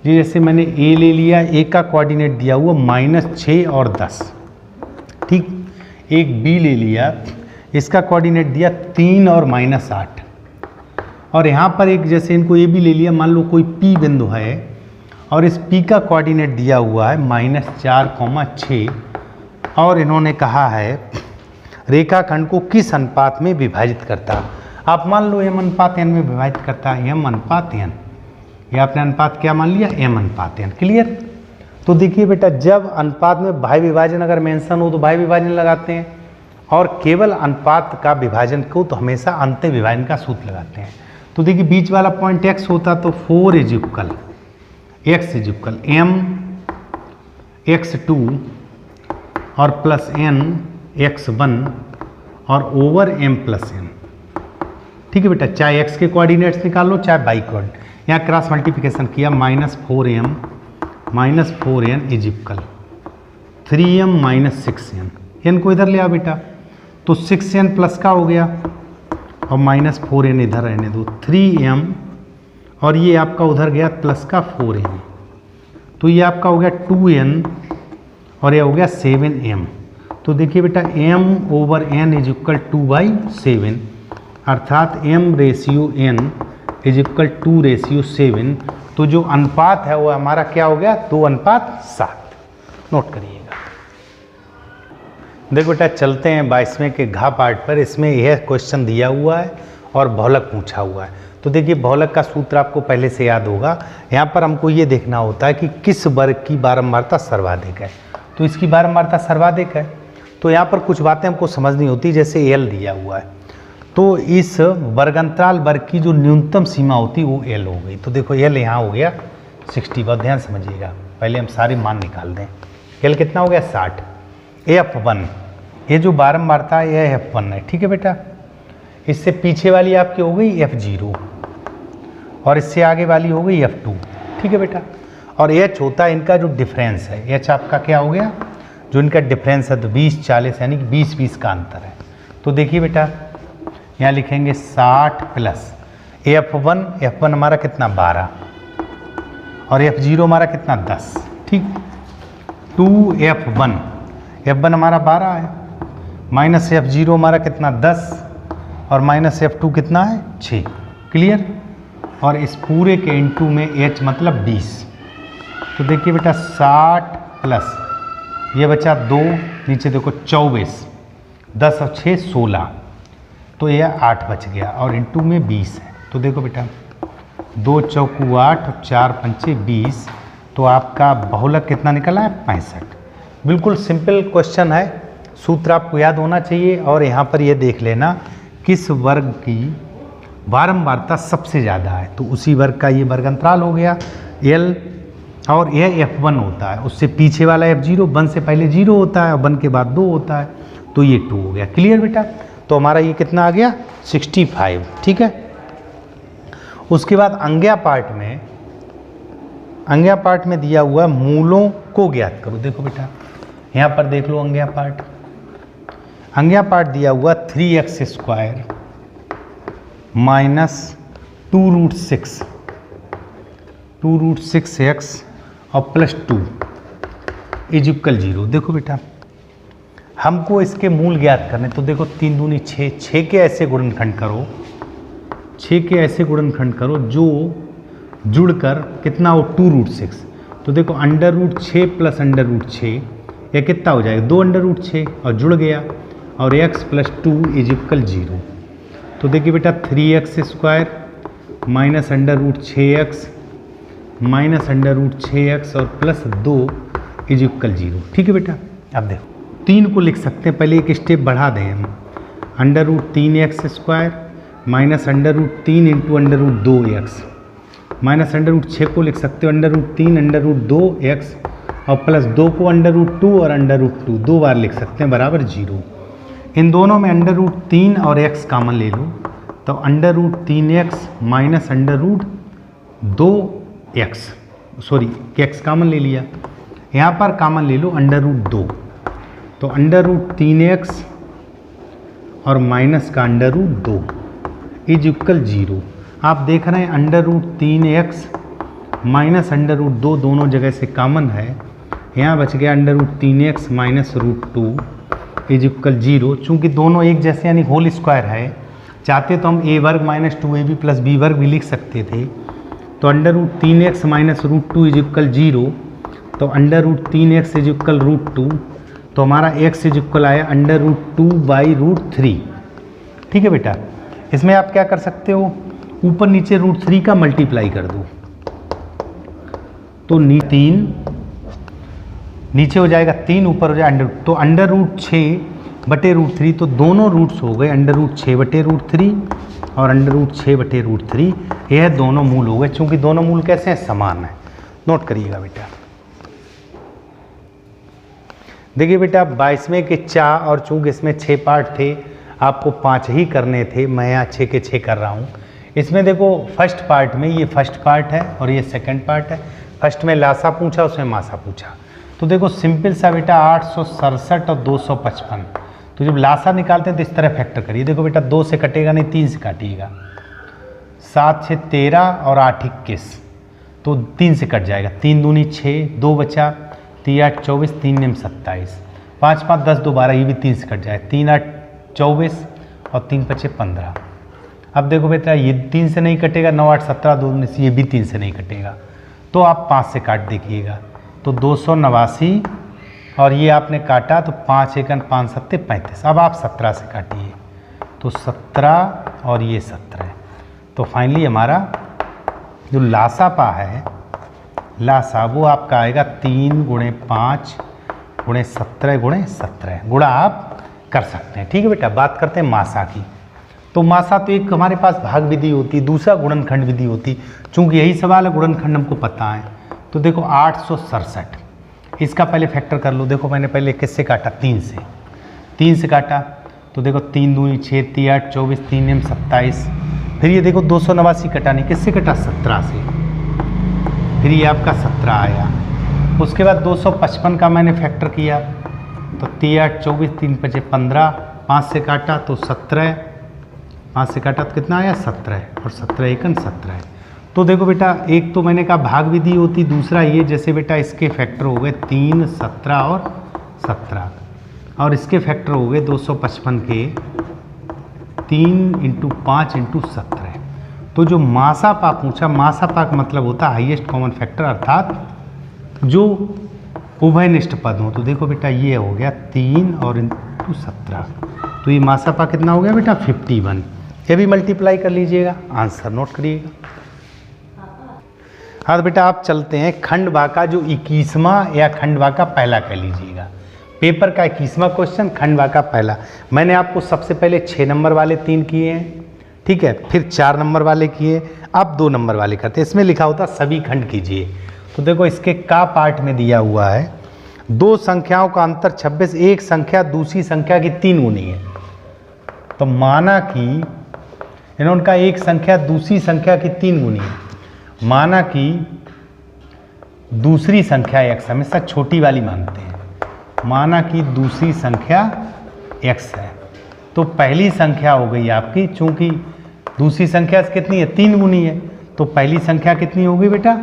A: जी। जैसे मैंने ए ले लिया, ए का कोऑर्डिनेट दिया हुआ -6 और 10, ठीक। एक बी ले लिया, इसका कोऑर्डिनेट दिया 3 और -8। और यहाँ पर एक जैसे इनको ए भी ले लिया, मान लो कोई पी बिंदु है और इस पी का कोऑर्डिनेट दिया हुआ है -4,6 और इन्होंने कहा है रेखाखंड को किस अनुपात में विभाजित करता है। आप मान लो m अनुपात n में विभाजित करता है, m अनुपात n, ये आपने अनुपात क्या मान लिया m अनुपात n। क्लियर। तो देखिए बेटा जब अनुपात में भाई विभाजन अगर मेंशन हो तो भाई विभाजन लगाते हैं, और केवल अनुपात का विभाजन को तो हमेशा अंत्य विभाजन का सूत्र लगाते हैं। तो देखिए बीच वाला पॉइंट x होता तो 4 is equal x is equal m x2 और प्लस n x1 और ओवर m प्लस n, ठीक है बेटा। चाहे x के कोऑर्डिनेट्स निकाल लो चाहे y कोऑर्डिनेट, यहाँ क्रॉस मल्टीप्लिकेशन किया -4m is equal 3m -6n, n को इधर ले आओ बेटा तो 6n प्लस का हो गया और -4n इधर रहने दो, 3m और ये आपका उधर गया प्लस का 4m, तो ये आपका हो गया 2n और ये हो गया 7m। तो देखिए बेटा m over n is equal 2/7, अर्थात m ratio n is equal 2 ratio 7। तो जो अनुपात है वो हमारा क्या हो गया 2:7। नोट करिएगा। देखो बेटा चलते हैं 22वें के घा पार्ट पर। इसमें यह क्वेश्चन दिया हुआ है और बहुलक पूछा हुआ है। तो देखिए बहुलक का सूत्र आपको पहले से याद होगा। यहाँ पर हमको ये देखना होता है कि किस वर्ग की बारंबारता सर्वाधिक है। तो इसकी बारंबारता सर्वाधिक है, तो यहाँ पर कुछ बातें हमको समझनी होती, जैसे एल दिया हुआ है तो इस वर्गांतराल वर्ग की जो न्यूनतम सीमा होती वो एल हो गई। तो देखो एल यहाँ हो गया 60, बहुत ध्यान समझिएगा, पहले हम सारे मान निकाल दें। एल कितना हो गया 60। F1 ये जो बारंबारता है यह F1 है, ठीक है बेटा। इससे पीछे वाली आपकी हो गई F0 और इससे आगे वाली हो गई F2, ठीक है बेटा। और H होता है इनका जो डिफरेंस है, H आपका क्या हो गया जो इनका डिफरेंस है, तो 20-40 यानी कि 20-20 का अंतर है। तो देखिए बेटा यहाँ लिखेंगे 60 प्लस F1 हमारा कितना 12 और F0 हमारा कितना 10, ठीक। 2F1 हमारा 12 है, माइनस F0 हमारा कितना 10 और माइनस F2 कितना है 6। क्लियर। और इस पूरे के इनटू में H मतलब 20। तो देखिए बेटा 60 प्लस ये बचा 2, नीचे देखो 24, 10 और 6 16, तो यह 8 बच गया और इनटू में 20 है। तो देखो बेटा 2 चौकू 8 और 4 पंचे 20, तो आपका बहुलक कितना निकला है 65। बिल्कुल सिंपल क्वेश्चन है, सूत्र आपको याद होना चाहिए। और यहाँ पर ये देख लेना किस वर्ग की बारंबारता सबसे ज़्यादा है, तो उसी वर्ग का ये वर्ग अंतराल हो गया L। और यह F1 होता है, उससे पीछे वाला F0, 1 से पहले 0 होता है और 1 के बाद 2 होता है, तो ये 2 हो गया। क्लियर बेटा? तो हमारा ये कितना आ गया 65। ठीक है। उसके बाद अंग्या पार्ट में दिया हुआ मूलों को ज्ञात करो। देखो बेटा यहाँ पर देख लो अंग्या पार्ट दिया हुआ 3x² माइनस 2√6x और प्लस 2 इज इक्वल 0। देखो बेटा हमको इसके मूल ज्ञात करने, तो देखो 3 दूनी 6, 6 के ऐसे गुणनखंड करो जो जुड़कर कितना हो 2√6। तो देखो √6 प्लस √6 यह कितना हो जाएगा 2√6 और जुड़ गया, और x प्लस 2 इज इक्वल 0। तो देखिए बेटा 3x² minus √6x minus √6x और प्लस 2 इज इक्वल 0। ठीक है बेटा। अब देखो 3 को लिख सकते हैं, पहले एक स्टेप बढ़ा दें हम, √3x² minus √3 into √2x minus √6 को लिख सकते हो √3 √2x और प्लस 2 को √2 और √2 2 बार लिख सकते हैं बराबर 0। इन दोनों में √3 और x कॉमन ले लो, तो √3x minus √2x, sorry x common ले लिया, यहाँ पर कॉमन ले लो √2, तो √3x और माइनस का √2 इज इक्वल 0। आप देख रहे हैं √3x माइनस √2 दोनों जगह से कॉमन है, यहाँ बच गया √3x माइनस √2 इज इक्वल 0। चूँकि दोनों एक जैसे यानी होल स्क्वायर है, चाहते तो हम a वर्ग माइनस 2ab प्लस b वर्ग भी लिख सकते थे। तो √3x माइनस √2 इज इक्वल 0, तो √3x इज इक्वल √2, तो हमारा x इज इक्वल आया √2/√3। ठीक है बेटा। इसमें आप क्या कर सकते हो, ऊपर नीचे √3 का मल्टीप्लाई कर दो, तो 3 नीचे हो जाएगा 3, ऊपर हो जाएगा तो √6/√3, तो दोनों रूट्स हो गए √6/√3 और √6/√3, यह दोनों मूल हो गए। चूंकि दोनों मूल कैसे हैं, समान है। नोट करिएगा बेटा। देखिए बेटा 22वें के 4 और चूंकि इसमें 6 पार्ट थे, आपको 5 ही करने थे, मैं यहाँ 6 के 6 कर रहा हूँ। इसमें देखो फर्स्ट पार्ट में ये फर्स्ट पार्ट है और ये सेकंड पार्ट है। फर्स्ट में लासा पूछा, उसमें मासा पूछा। तो देखो सिंपल सा बेटा 867 और 255, तो जब लासा निकालते हैं तो इस तरह फैक्टर करिए। देखो बेटा 2 से कटेगा नहीं, 3 से काटिएगा, 7 6 13 और 8 21, तो 3 से कट जाएगा, 3 दूनी 6, 2 बचा, 3 8 24, 3 9 27, 5 5 10 2 12, ये भी 3 से कट जाएगा, 3 8 24 और 3 5 15। अब देखो बेटा ये 3 से नहीं कटेगा, 9 8 17 2 19, ये भी 3 से नहीं कटेगा, तो आप 5 से काट देखिएगा, तो 289 और ये आपने काटा तो 5 1 5 7 35। अब आप 17 से काटिए, तो 17 और ये 17, तो फाइनली हमारा जो लासा पा है, लासा वो आपका आएगा 3 × 5 × 17 × 17 गुणा आप कर सकते हैं। ठीक है बेटा। बात करते हैं मासा की। तो मासा तो एक हमारे पास भाग विधि होती, दूसरा गुणनखंड विधि होती। चूंकि यही सवाल है, गुणनखंड हमको पता है, तो देखो 867, इसका पहले फैक्टर कर लो। देखो मैंने पहले किससे काटा, 3 से काटा, तो देखो 3 दूनी 6, 3 8 24, 3 9 27। फिर ये देखो 289 कटा नहीं, किससे कटा, 17 से, फिर ये आपका 17 आया। उसके बाद 255 का मैंने फैक्टर किया, तो 3 8 24, 3 5 15, 5 से काटा तो 17, 5 से काटा तो कितना आया 17, और 17 1 17। तो देखो बेटा एक तो मैंने कहा भाग विधि होती, दूसरा ये जैसे बेटा इसके फैक्टर हो गए 3 17 और 17, और इसके फैक्टर हो गए 255 के 3 × 5 × 17। तो जो मासा पा पूछा, मासा पा का मतलब होता है हाईएस्ट कॉमन फैक्टर, अर्थात जो उभयनिष्ठ पद हो। तो देखो बेटा ये हो गया 3 और × 17, तो ये मासा पा कितना हो गया बेटा 51। ये भी मल्टीप्लाई कर लीजिएगा, आंसर नोट करिएगा। हाँ तो बेटा आप चलते हैं खंड बा का जो 21वां या खंड बा का पहला कह लीजिएगा, पेपर का 21वां क्वेश्चन खंड बा का पहला। मैंने आपको सबसे पहले 6 नंबर वाले 3 किए हैं, ठीक है, फिर 4 नंबर वाले किए, अब 2 नंबर वाले करते हैं। इसमें लिखा होता सभी खंड कीजिए। तो देखो इसके का पार्ट में दिया हुआ है, 2 संख्याओं का अंतर 26, एक संख्या दूसरी संख्या की 3 गुनी है। तो माना कि इन्होंने कहा एक संख्या दूसरी संख्या की 3 गुनी है, माना कि दूसरी संख्या x, हमेशा छोटी वाली मानते हैं, माना कि दूसरी संख्या x है। तो पहली संख्या हो गई आपकी, चूंकि दूसरी संख्या कितनी है 3 गुनी है, तो पहली संख्या कितनी होगी बेटा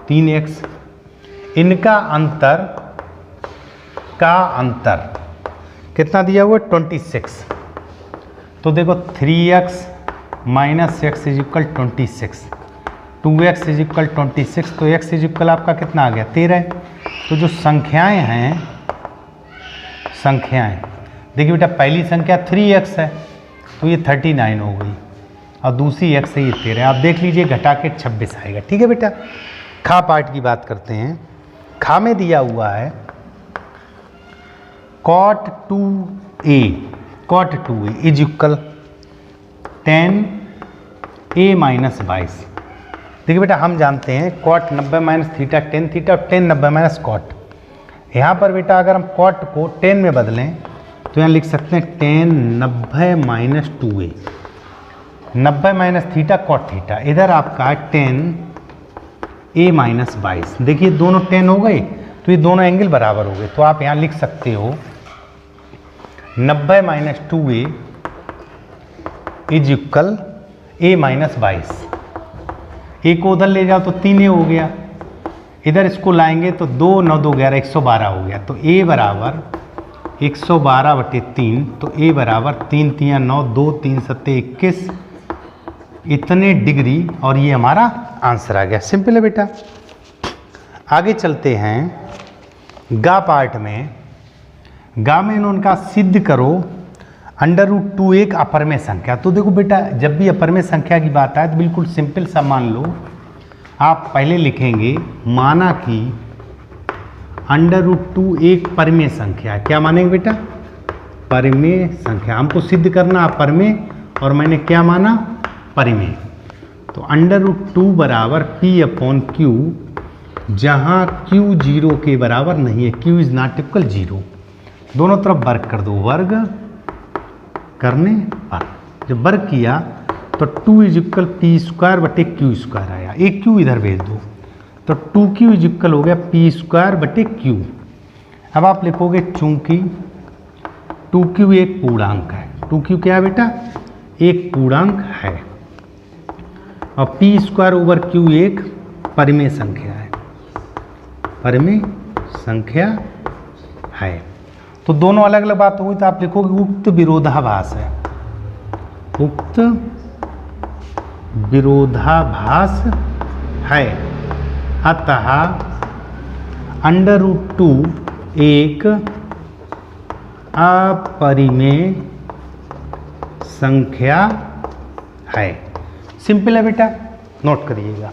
A: 3x। इनका अंतर का अंतर कितना दिया हुआ 26। तो देखो 3x minus x is equal 26, 2x is equal 26, तो x इज इक्वल आपका कितना आ गया 13। तो जो संख्याएं हैं, संख्याएं देखिए बेटा, पहली संख्या 3x है तो ये 39 हो गई, और दूसरी x है ये 13। आप देख लीजिए घटा के 26 आएगा, ठीक है बेटा। खा पार्ट की बात करते हैं। खा में दिया हुआ है cot 2a, cot 2a is equal 10a minus 22। देखिए बेटा हम जानते हैं cot 90 माइनस थीटा 10 थीटा और 10 90 माइनस कॉट। यहाँ पर बेटा अगर हम कॉट को 10 में बदलें तो यहाँ लिख सकते हैं 10 90 minus 2a, 90 minus theta cot theta, इधर आपका 10a माइनस 22। देखिए दोनों 10 हो गए तो ये दोनों एंगल बराबर हो गए, तो आप यहाँ लिख सकते हो 90 minus 2a is equal a minus 22। ए को उधर ले जाओ तो 3a हो गया, इधर इसको लाएंगे तो 2 9 2 11 112 हो गया। तो a बराबर 112/3, तो a बराबर 3 3 9 2 3 7 21 इतने डिग्री, और ये हमारा आंसर आ गया। सिंपल है बेटा। आगे चलते हैं गा पार्ट में। गा में इन्होंने सिद्ध करो √2 एक अपर में संख्या। तो देखो बेटा जब भी अपर में संख्या की बात आए तो बिल्कुल सिंपल सा मान लो, आप पहले लिखेंगे माना कि √2 एक परिमेय संख्या है। क्या मानेंगे बेटा परिमेय संख्या, हमको सिद्ध करना अपर में, और मैंने क्या माना परिमेय। तो √2 बराबर p/q, जहाँ q 0 के बराबर नहीं है, q इज नॉट इक्वल 0। दोनों तरफ वर्ग कर दो, वर्ग करने पर जब वर्ग किया तो 2 इज इक्वल p²/q² आया, एक q इधर भेज दो तो 2q इज इक्वल हो गया p²/q। अब आप लिखोगे चूंकि 2q एक पूर्णांक है, 2q क्या है बेटा एक पूर्णांक है, और p²/q एक परिमेय संख्या है, परिमेय संख्या है। तो दोनों अलग अलग बात हुई, तो आप लिखोगे उक्त विरोधाभास है, उक्त विरोधाभास है, अतः √2 एक अपरिमेय संख्या है। सिंपल है बेटा, नोट करिएगा।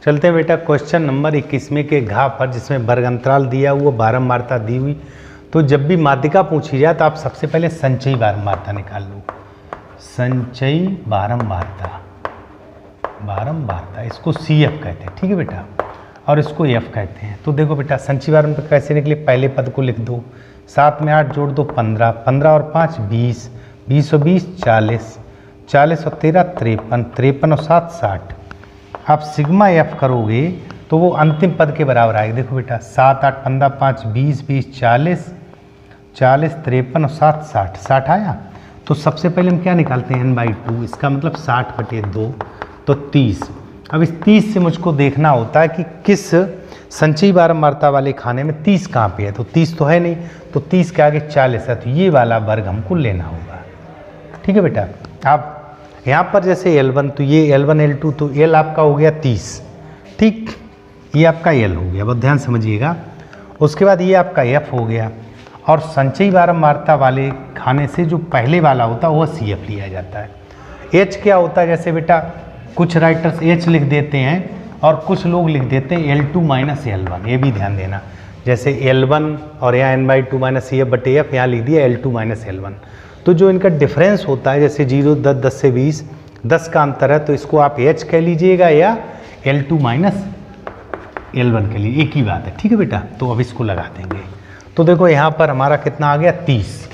A: चलते हैं बेटा क्वेश्चन नंबर 21 में के घा पर, जिसमें वर्ग अंतराल दिया हुआ, बारंबारता दी हुई। तो जब भी माध्यिका पूछी जाए तो आप सबसे पहले संचयी बारंबारता निकाल लो, संचयी बारंबारता, बारंबारता इसको CF कहते हैं, ठीक है बेटा, और इसको F कहते हैं। तो देखो बेटा संचयी बारंबारता कैसे निकले, पहले पद को लिख दो, 7 में 8 जोड़ दो 15, 15 और 5 20, 20 और 20 40, 40 और 13 53, 53 और 7 60। आप सिग्मा F करोगे तो वो अंतिम पद के बराबर आएगा। देखो बेटा 7 8 15 5 20 20 40, 40 53 और 7 60, 60 आया। तो सबसे पहले हम क्या निकालते हैं n/2, इसका मतलब 60/2 तो 30। अब इस 30 से मुझको देखना होता है कि किस संचयी बारंबारता वाले खाने में 30 कहाँ पे है, तो 30 तो है नहीं, तो 30 के आगे 40 है, तो ये वाला वर्ग हमको लेना होगा, ठीक है बेटा। आप यहाँ पर जैसे L1 तो ये L1 L2, तो L आपका हो गया 30, ठीक, ये आपका L हो गया, बहुत ध्यान समझिएगा। उसके बाद ये आपका F हो गया, और संचयी बारंबारता वाले खाने से जो पहले वाला होता है वह CF लिया जाता है। H क्या होता है, जैसे बेटा कुछ राइटर्स H लिख देते हैं और कुछ लोग लिख देते हैं L2 माइनस L1, ये भी ध्यान देना। जैसे L1 और यहाँ n/2 माइनस EF/f, यहाँ लिख दिया L2 माइनस L1। तो जो इनका डिफरेंस होता है, जैसे 0, 10, 10 से 20, 10 का अंतर है, तो इसको आप H कह लीजिएगा या L2 माइनस L1 के लिए, एक ही बात है। ठीक है बेटा, तो अब इसको लगा देंगे। तो देखो यहाँ पर हमारा कितना आ गया 30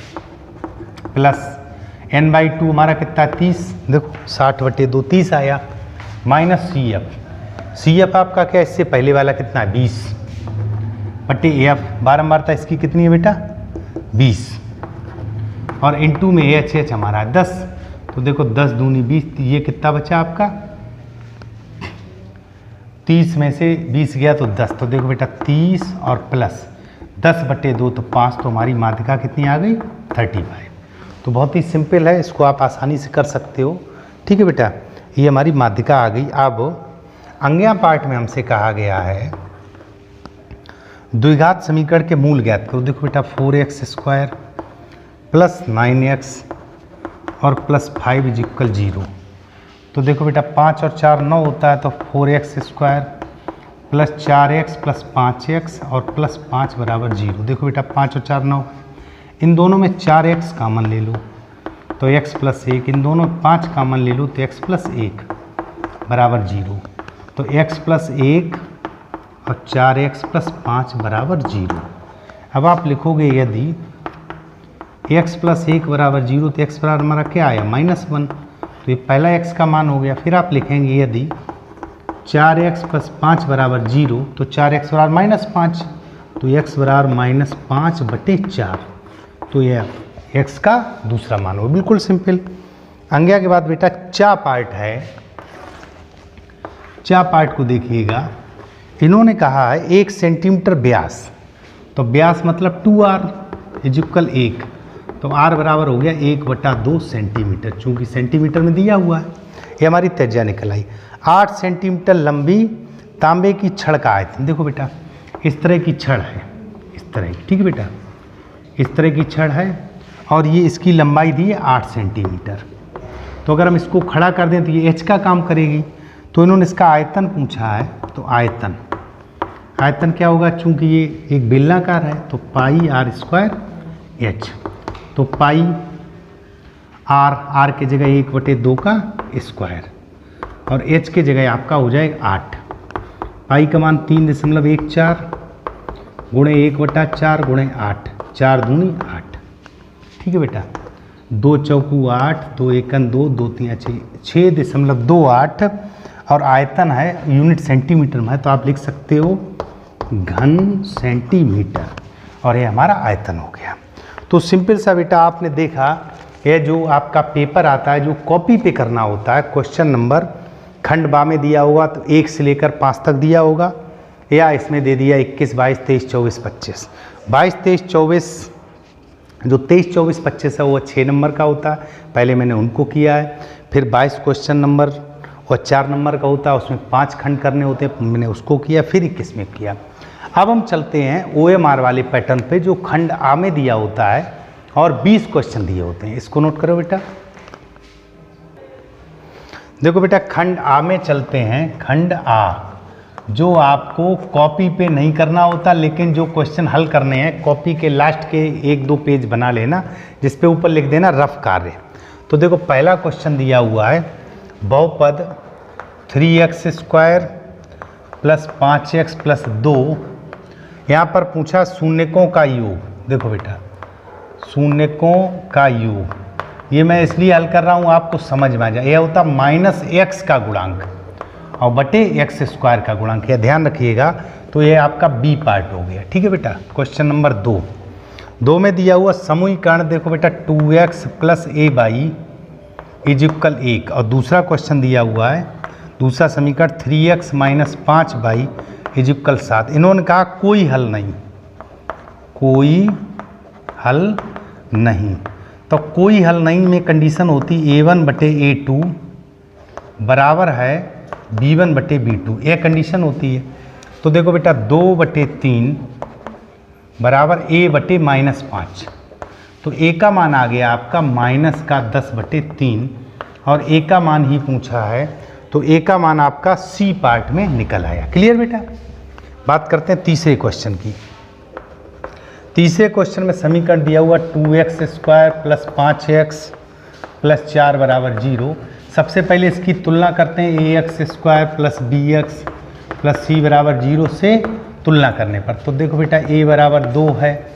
A: प्लस n/2 हमारा कितना 30, देखो 60/2 30 आया, माइनस CF आपका क्या इससे पहले वाला कितना है 20/F, बारंबारता इसकी कितनी है बेटा 20, और इनटू में H हमारा है 10। तो देखो 10 दूनी 20, ये कितना बचा आपका 30 में से 20 गया तो 10, तो देखो बेटा 30 और प्लस 10/2 तो 5, तो हमारी माध्यिका कितनी आ गई 35। तो बहुत ही सिंपल है, इसको आप आसानी से कर सकते हो। ठीक है बेटा, ये हमारी माध्यिका आ गई। अब अंग्या पार्ट में हमसे कहा गया है द्विघात समीकरण के मूल ज्ञात करो। देखो बेटा 4x² प्लस 9x और प्लस 5 = 0। तो देखो बेटा 5 और 4 9 होता है, तो 4x² plus 4x plus 5x और प्लस 5 बराबर 0। देखो बेटा 5 और 4 9, इन दोनों में 4x कॉमन ले लो तो x प्लस 1, इन दोनों में 5 कॉमन ले लो तो x प्लस 1 बराबर 0। तो x प्लस 1 और 4x प्लस 5 बराबर 0। अब आप लिखोगे यदि x प्लस 1 बराबर 0, तो x बराबर हमारा क्या आया -1, तो ये पहला x का मान हो गया। फिर आप लिखेंगे यदि 4x प्लस 5 बराबर 0, तो 4x बराबर -5, तो x बराबर -5/4, तो यह x का दूसरा मान हो। बिल्कुल सिंपल। अंग्या के बाद बेटा चा पार्ट है। चा पार्ट को देखिएगा, इन्होंने कहा है 1 सेंटीमीटर व्यास, तो व्यास मतलब 2r = 1, तो r बराबर हो गया 1/2 सेंटीमीटर, चूंकि सेंटीमीटर में दिया हुआ है। ये हमारी त्रिज्या निकल आई। 8 सेंटीमीटर लंबी तांबे की छड़ का आयतन। देखो बेटा इस तरह की छड़ है, इस तरह की, ठीक है बेटा, इस तरह की छड़ है और ये इसकी लंबाई दी है 8 सेंटीमीटर। तो अगर हम इसको खड़ा कर दें तो ये h का काम करेगी। तो इन्होंने इसका आयतन पूछा है, तो आयतन क्या होगा, चूंकि ये एक बेलनाकार है तो πr²h, तो पाई r के जगह 1/2 का स्क्वायर और h के जगह आपका हो जाएगा 8। पाई का मान 3.14 गुणे 1/4 गुणे 8, 4 दूनी 8। ठीक है बेटा, 2 चौकू 8, 2 एकन 2, 2 3 6.28 और आयतन है यूनिट सेंटीमीटर में है, तो आप लिख सकते हो घन सेंटीमीटर, और ये हमारा आयतन हो गया। तो सिंपल सा बेटा आपने देखा, ये जो आपका पेपर आता है जो कॉपी पे करना होता है, क्वेश्चन नंबर खंड बा में दिया होगा तो 1 से लेकर 5 तक दिया होगा, या इसमें दे दिया 21, 22, 23, 24, 25। 22, 23, 24, जो 23, 24, 25 है वो 6 नंबर का होता है, पहले मैंने उनको किया है। फिर 22 क्वेश्चन नंबर और 4 नंबर का होता है, उसमें 5 खंड करने होते हैं, मैंने उसको किया। फिर 21 में किया। अब हम चलते हैं OMR वाले पैटर्न पे, जो खंड आ में दिया होता है और 20 क्वेश्चन दिए होते हैं। इसको नोट करो बेटा। देखो बेटा खंड आ में चलते हैं। खंड आ जो आपको कॉपी पे नहीं करना होता, लेकिन जो क्वेश्चन हल करने हैं कॉपी के लास्ट के 1-2 पेज बना लेना, जिस पे ऊपर लिख देना रफ कार्य। तो देखो पहला क्वेश्चन दिया हुआ है, बहुपद 3x² प्लस 5x प्लस 2, यहाँ पर पूछा शून्यकों का योग। देखो बेटा शून्यकों का योग, ये मैं इसलिए हल कर रहा हूँ आपको समझ में आ जाए। यह होता -x का गुणांक और बटे x² का गुणांक, यह ध्यान रखिएगा। तो ये आपका बी पार्ट हो गया। ठीक है बेटा। क्वेश्चन नंबर 2 में दिया हुआ समूहीकरण, देखो बेटा 2x प्लस a/, = 1, और दूसरा क्वेश्चन दिया हुआ है, दूसरा समीकरण 3x माइनस 5y, = 7। इन्होंने कहा कोई हल नहीं, कोई हल नहीं। तो कोई हल नहीं में कंडीशन होती a1/a2 बराबर है b1/b2, यह कंडीशन होती है। तो देखो बेटा 2/3 बराबर a/-5, तो a का मान आ गया आपका -10/3 और a का मान ही पूछा है। तो ए का मान आपका सी पार्ट में निकल आया। क्लियर बेटा। बात करते हैं तीसरे क्वेश्चन की। तीसरे क्वेश्चन में समीकरण दिया हुआ 2x² + 5x + 4 = 0। सबसे पहले इसकी तुलना करते हैं ax² + bx + c = 0 से तुलना करने पर। तो देखो बेटा a = 2 है,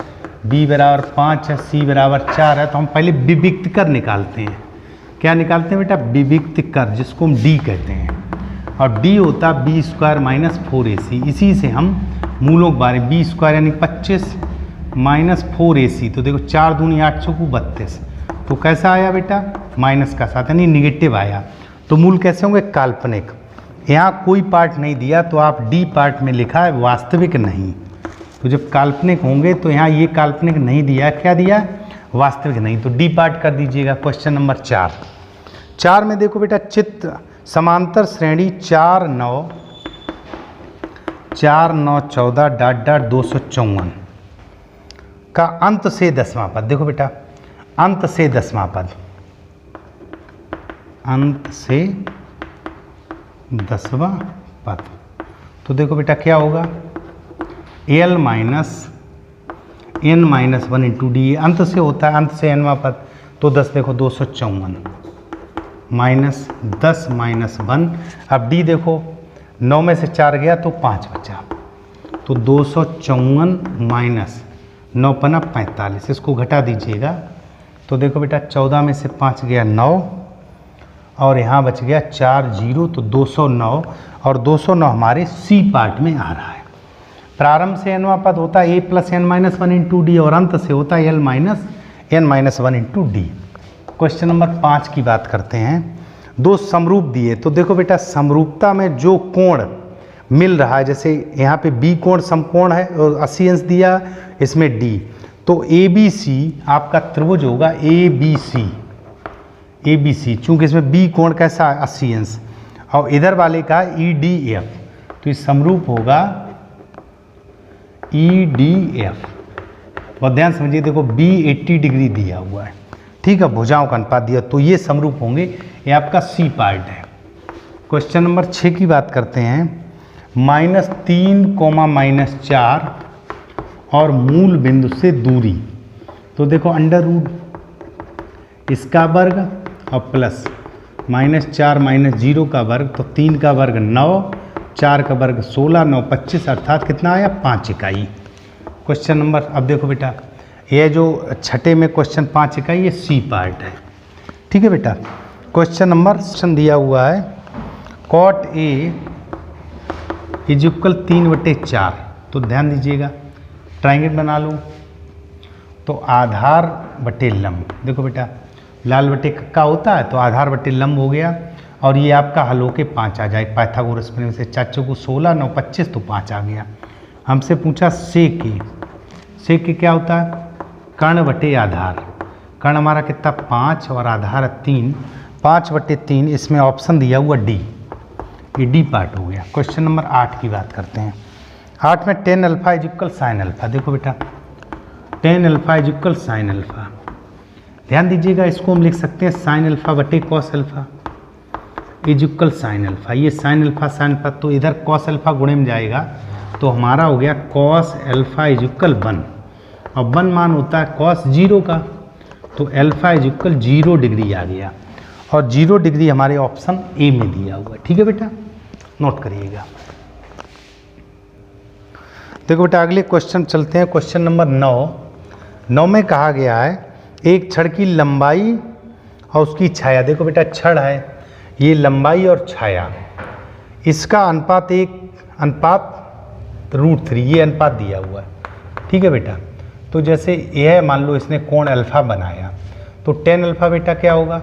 A: b = 5 है, c = 4 है। तो हम पहले विविक्त कर निकालते हैं। क्या निकालते हैं बेटा? विविक्त कर, जिसको हम d कहते हैं। और d होता b² - 4ac। इसी से हम मूलों के बारे b² यानी 25 - 4ac। तो देखो 4 दूनी 8 चौकू 32। तो कैसा आया बेटा? माइनस का साथ यानी निगेटिव आया। तो मूल कैसे होंगे? काल्पनिक। यहाँ कोई पार्ट नहीं दिया तो आप डी पार्ट में लिखा है वास्तविक नहीं। तो जब काल्पनिक होंगे तो यहाँ ये काल्पनिक नहीं दिया, क्या दिया? वास्तविक नहीं। तो डी पार्ट कर दीजिएगा। क्वेश्चन नंबर 4 में देखो बेटा, चित्र समांतर श्रेणी 4 9 14 254 का अंत से 10वां पद। देखो बेटा अंत से 10वां पद, अंत से 10वां पद। तो देखो बेटा क्या होगा? l - n - 1 × d। अंत से होता है, अंत से nवां पद। तो 10 देखो 254 - 10 - 1। अब d देखो 9 में से 4 गया तो 5 बचा। तो 254 - 9 × 5 = 45। इसको घटा दीजिएगा। तो देखो बेटा 14 में से 5 गया 9 और यहाँ बच गया 4 0। तो 209 और 209 हमारे सी पार्ट में आ रहा है। प्रारंभ से nवां पद होता है a + n - 1 × d और अंत से होता है l - n - 1 × d। Question number 5 की बात करते हैं। दो समरूप दिए। तो देखो बेटा समरूपता में जो कोण मिल रहा है, जैसे यहाँ पे b कोण समकोण है और 80 अंश दिया, इसमें d। तो ABC आपका त्रिभुज होगा ABC, चूंकि इसमें b कोण कैसा है? 80 अंश। और इधर वाले का EDF, तो ये समरूप होगा EDF। बहुत ध्यान समझिए, देखो b 80 डिग्री दिया हुआ है, ठीक है, भुजाओं का अनुपात दिया, तो ये समरूप होंगे। ये आपका सी पार्ट है। क्वेश्चन नंबर 6 की बात करते हैं। -3, -4 और मूल बिंदु से दूरी। तो देखो √ इसका वर्ग और प्लस -4 - 0 का वर्ग, तो 3 का वर्ग 9, 4 का वर्ग 16, 9 25, अर्थात कितना आया? 5 इकाई। क्वेश्चन नंबर, अब देखो बेटा ये जो छठे में क्वेश्चन 5 इकाई, ये सी पार्ट है, ठीक है बेटा। क्वेश्चन नंबर दिया हुआ है cot A = 3/4। तो ध्यान दीजिएगा, ट्राइंगल बना लो। तो आधार बटे लंब, देखो बेटा लाल बटे कक्का होता है, तो आधार बटे लंब हो गया। और ये आपका हल होके 5 आ जाए। पाइथागोरस प्रमेय से 4 चौको 16, 9 25, तो 5 आ गया। हमसे पूछा सेक क्या होता है? कर्ण बटे आधार। कर्ण हमारा कितना? 5 और आधार 3, 5/3। इसमें ऑप्शन दिया हुआ डी, ये डी पार्ट हो गया। क्वेश्चन नंबर 8 की बात करते हैं। 8 में tan α = sin α। देखो बेटा tan α = sin α। ध्यान दीजिएगा, इसको हम लिख सकते हैं sin α बटे cos α = sin α। ये sin α, तो इधर cos α गुणे में जाएगा, तो हमारा हो गया cos α = 1। और 1 मान होता है cos 0 का, तो α = 0 डिग्री आ गया। और 0 डिग्री हमारे ऑप्शन ए में दिया हुआ है, ठीक है बेटा, नोट करिएगा। देखो बेटा अगले क्वेश्चन चलते हैं। क्वेश्चन नंबर 9 में कहा गया है एक छड़ की लंबाई और उसकी छाया। देखो बेटा छड़ है, ये लंबाई और छाया, इसका अनुपात √3, ये अनुपात दिया हुआ है, ठीक है बेटा। तो जैसे यह मान लो इसने कोण अल्फा बनाया, तो tan अल्फा बेटा क्या होगा?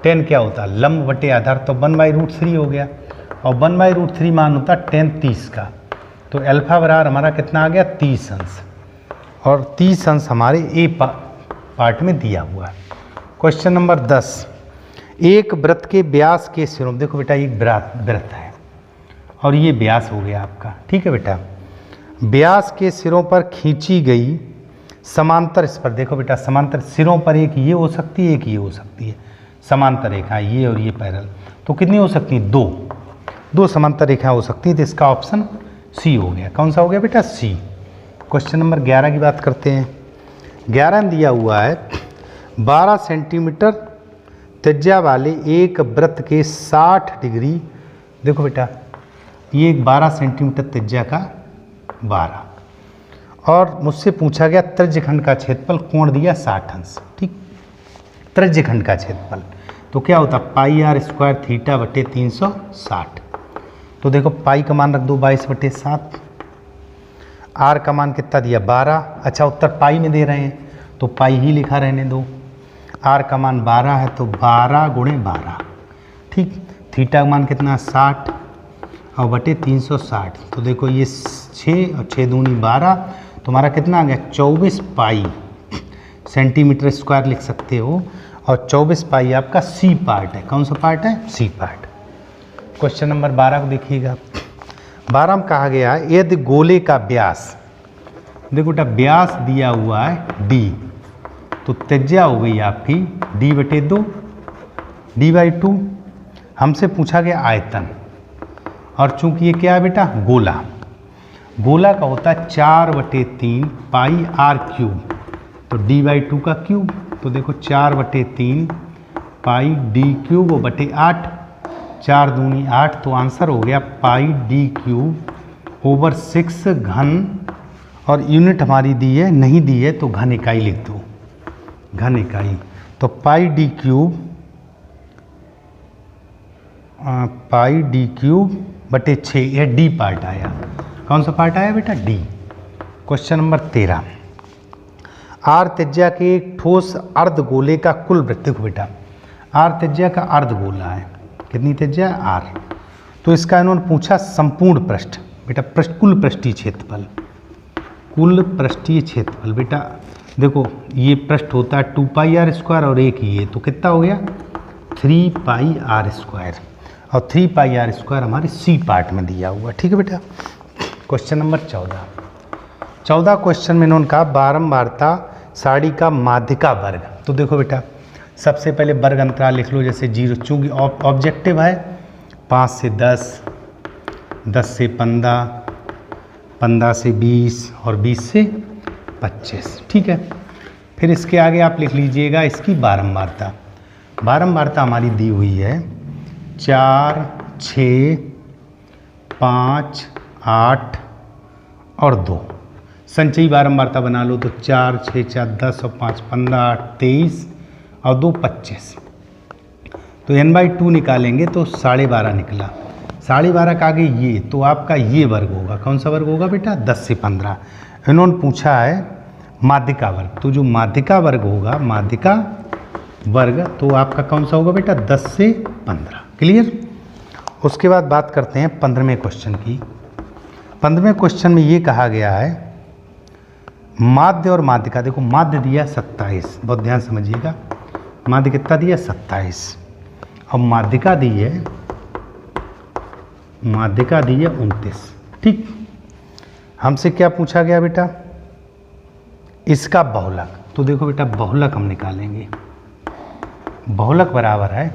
A: tan क्या होता है? लंब बटे आधार, तो 1/√3 हो गया। और 1/√3 मान होता है tan 30 का, तो अल्फा बराबर हमारा कितना आ गया? 30 अंश। और 30 अंश हमारे ए पार्ट में दिया हुआ है। क्वेश्चन नंबर 10, एक वृत्त के व्यास के सिरों, देखो बेटा एक वृत्त है और ये व्यास हो गया आपका, ठीक है बेटा। व्यास के सिरों पर खींची गई समांतर, इस पर देखो बेटा समांतर सिरों पर एक ये हो सकती है, एक ये हो सकती है। समांतर रेखा, ये और ये पैरेलल, तो कितनी हो सकती हैं? दो समांतर रेखाएं हो सकती हैं। तो इसका ऑप्शन सी हो गया। कौन सा हो गया बेटा? सी। क्वेश्चन नंबर 11 की बात करते हैं। 11 दिया हुआ है 12 सेंटीमीटर त्रिज्या वाले एक वृत्त के 60 डिग्री, देखो बेटा ये एक 12 सेंटीमीटर त्रिज्या का 12, और मुझसे पूछा गया त्रिज्यखंड का क्षेत्रफल, कोण दिया 60 अंश। ठीक, त्रिज्यखंड का क्षेत्रफल तो क्या होता? पाई आर स्क्वायर थीटा बटे 360। तो देखो पाई का मान रख दो 22/7, आर का मान कितना दिया? 12। अच्छा उत्तर पाई में दे रहे हैं तो पाई ही लिखा रहने दो। आर का मान 12 है तो 12 गुणे 12। ठीक, थीटा का मान कितना? 60 और बटे 360। तो देखो ये 6 और 6 दूनी 12, तुम्हारा कितना आ गया? 24 पाई सेंटीमीटर स्क्वायर लिख सकते हो। और 24 पाई आपका सी पार्ट है। कौन सा पार्ट है? C part. क्वेश्चन नंबर 12 को देखिएगा। 12 में कहा गया है यदि गोले का व्यास, देखो बेटा व्यास दिया हुआ है d, तो त्रिज्या हो गई आपकी d/2 d/2। हमसे पूछा गया आयतन, और चूंकि ये क्या है बेटा? गोला, गोला का होता है 4/3 पाई आर क्यूब, तो d/2 का क्यूब, तो देखो 4/3 पाई d क्यूब बटे 8, 4 दूनी 8, तो आंसर हो गया पाई d क्यूब ओवर 6 घन, और यूनिट हमारी दी है, नहीं दी है तो घन इकाई लिख दो, घन इकाई। तो पाई d क्यूब बटे 6, यह d पार्ट आया। कौन सा पार्ट आया बेटा? d। Question number 13। आर त्रिज्या के एक ठोस अर्धगोले का कुल वृत्त, देखो बेटा आर त्रिज्या का अर्धगोला है, कितनी त्रिज्या? आर। तो इसका इन्होंने पूछा संपूर्ण पृष्ठ, बेटा पृष्ठ कुल पृष्ठीय क्षेत्रफल, कुल पृष्ठीय क्षेत्रफल। बेटा देखो ये पृष्ठ होता है 2 पाई आर स्क्वायर और एक ये, तो कितना हो गया? 3 पाई आर स्क्वायर, और 3 पाई आर स्क्वायर हमारे सी पार्ट में दिया हुआ। ठीक है बेटा। क्वेश्चन नंबर 14 क्वेश्चन में इन्होंने कहा बारंबारता साड़ी का माध्यिका वर्ग। तो देखो बेटा सबसे पहले वर्ग अंतराल लिख लो, जैसे 0, चूँकि ऑब्जेक्टिव है 5 से 10, 10 से 15, 15 से 20 और 20 से 25। ठीक है, फिर इसके आगे आप लिख लीजिएगा इसकी बारंबारता। बारंबारता हमारी दी हुई है 4, 6, 5, 8 और 2। संचयी बारंबारता बना लो तो 4, 6, 4, 10 और 5, 15, 8, 23 और 2, 25। तो n/2 निकालेंगे तो 12.5 निकला। 12.5 का आगे ये, तो आपका ये वर्ग होगा। कौन सा वर्ग होगा बेटा? 10 से 15। इन्होंने पूछा है माध्यिका वर्ग, तो जो माध्यिका वर्ग होगा, माध्यिका वर्ग तो आपका कौन सा होगा बेटा? 10 से 15। क्लियर। उसके बाद बात करते हैं 15वें क्वेश्चन की। 15वें क्वेश्चन में ये कहा गया है माध्य और माध्यिका। देखो माध्य दिया 27, बहुत ध्यान समझिएगा, माध्य कितना दिया? 27, और माध्यिका दी है 29। ठीक, हमसे क्या पूछा गया बेटा? इसका बहुलक। तो देखो बेटा बहुलक हम निकालेंगे, बहुलक बराबर है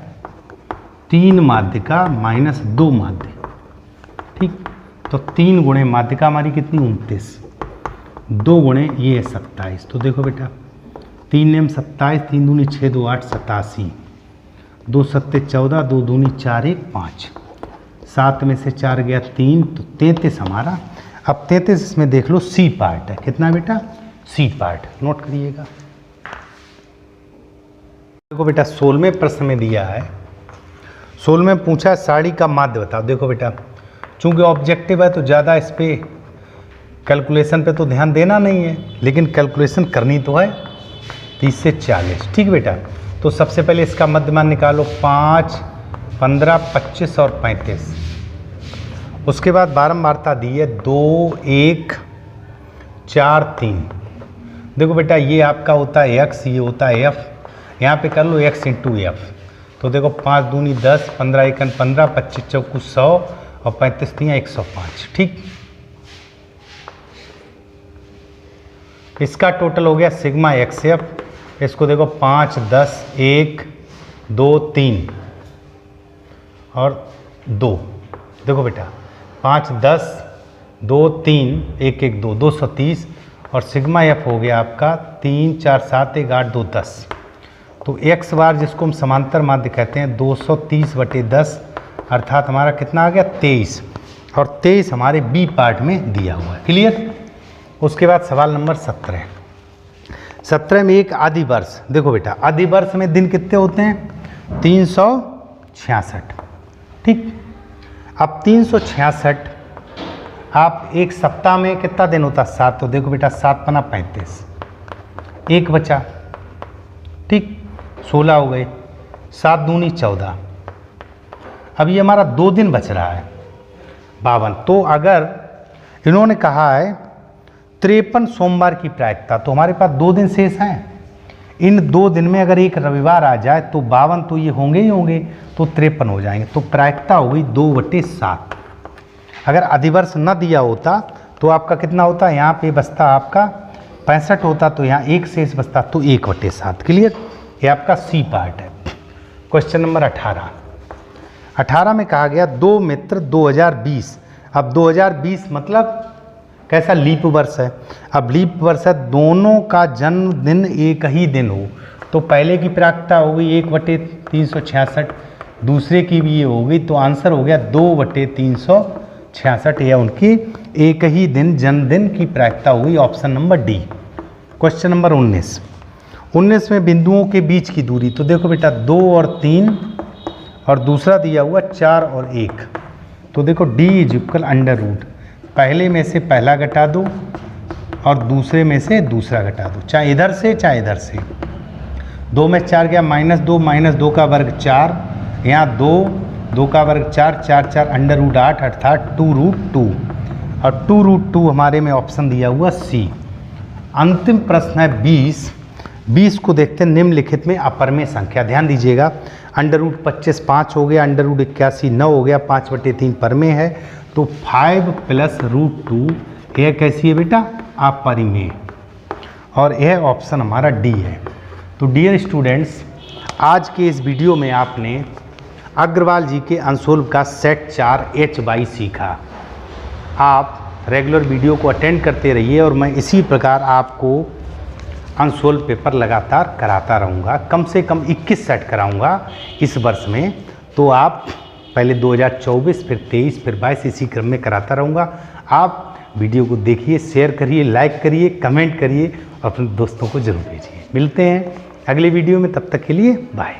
A: 3 माध्यिका माइनस 2 माध्य। ठीक, तो 3 गुणे माध्यिका हमारी कितनी? 29, 2 गुणे ये 27। तो देखो बेटा 3 नेम 27, 3 दूनी 6, 2 8, 87, 2 सत्ते 14, 2 दूनी 4, 1 5, 7 में से 4 गया 3, तो 33 हमारा। अब 33 इसमें देख लो सी पार्ट है। कितना बेटा? सी पार्ट, नोट करिएगा। देखो बेटा 16वें प्रश्न में दिया है, 16वें पूछा साड़ी का माध्य बताओ। देखो बेटा चूंकि ऑब्जेक्टिव है तो ज़्यादा इस पर कैलकुलेशन पे तो ध्यान देना नहीं है, लेकिन कैलकुलेशन करनी तो है। 30 से 40। ठीक बेटा, तो सबसे पहले इसका मध्यमान निकालो 5, 15, 25 और 35। उसके बाद बारंबारता दी है 2, 1, 4, 3। देखो बेटा ये आपका होता है x, ये होता है f, यहाँ पे कर लो x इंटू एफ। तो देखो 5 दूनी 10, 15 एकन 15, 25 चौकू 100 और 35 तियाँ 105। ठीक, इसका टोटल हो गया सिग्मा एक्स एफ। इसको देखो 5, 10, 1, 2 3 और 2। देखो बेटा 5 10 2 3 1 1 2 230 और सिग्मा एफ हो गया आपका 3 4 7 1 8 2 10। तो एक्स बार जिसको हम समांतर माध्य कहते हैं 230/10 अर्थात हमारा कितना आ गया 23 और 23 हमारे बी पार्ट में दिया हुआ है। क्लियर। उसके बाद सवाल नंबर 17 में एक आदि वर्ष। देखो बेटा आदि वर्ष में दिन कितने होते हैं 366। ठीक। अब 366 आप एक सप्ताह में कितना दिन होता है 7। तो देखो बेटा 7 पना 35 एक बचा। ठीक 16 हो गए 7 दूनी 14। अब ये हमारा 2 दिन बच रहा है 52। तो अगर इन्होंने कहा है 53 सोमवार की प्रायिकता तो हमारे पास 2 दिन शेष हैं। इन 2 दिन में अगर एक रविवार आ जाए तो 52 तो ये होंगे ही होंगे तो 53 हो जाएंगे। तो प्रायिकता हो गई 2/7। अगर अधिवर्ष न दिया होता तो आपका कितना होता यहाँ पे बचता आपका 65 होता तो यहाँ एक शेष बचता तो 1/7। क्लियर। ये आपका सी पार्ट है। क्वेश्चन नंबर 18 में कहा गया 2 मित्र 2020। अब 2020 मतलब कैसा लीप वर्ष है। अब लीप वर्ष है दोनों का जन्मदिन एक ही दिन हो तो पहले की प्रायिकता हो गई 1/366 दूसरे की भी ये हो गई तो आंसर हो गया 2/366 या उनकी एक ही दिन जन्मदिन की प्रायिकता हो गई। Option number D. Question number 19 में बिंदुओं के बीच की दूरी। तो देखो बेटा 2 और 3 और दूसरा दिया हुआ 4 और 1। तो देखो d = पहले में से पहला घटा दो और दूसरे में से दूसरा घटा दो चाहे इधर से चाहे इधर से। 2 में 4 गया -2 -2 का वर्ग 4 यहाँ 2 का वर्ग 4 4 4 √8 अर्थात 2√2 और 2√2 हमारे में ऑप्शन दिया हुआ सी। अंतिम प्रश्न है 20 को देखते हैं निम्नलिखित में अपरमेय संख्या। ध्यान दीजिएगा √25 5 हो गया √81 9 हो गया 5/3 परमेय है तो 5 + √2 यह कैसी है बेटा अपरिमेय और यह ऑप्शन हमारा डी है। तो डियर स्टूडेंट्स आज के इस वीडियो में आपने अग्रवाल जी के अंशोल्प का सेट 4 HY सीखा। आप रेगुलर वीडियो को अटेंड करते रहिए और मैं इसी प्रकार आपको अंशोल्प पेपर लगातार कराता रहूँगा। कम से कम 21 सेट कराऊँगा इस वर्ष में। तो आप पहले 2024 फिर 23 फिर 22 इसी क्रम में कराता रहूँगा। आप वीडियो को देखिए, शेयर करिए, लाइक करिए, कमेंट करिए और अपने दोस्तों को जरूर भेजिए। मिलते हैं अगले वीडियो में, तब तक के लिए बाय।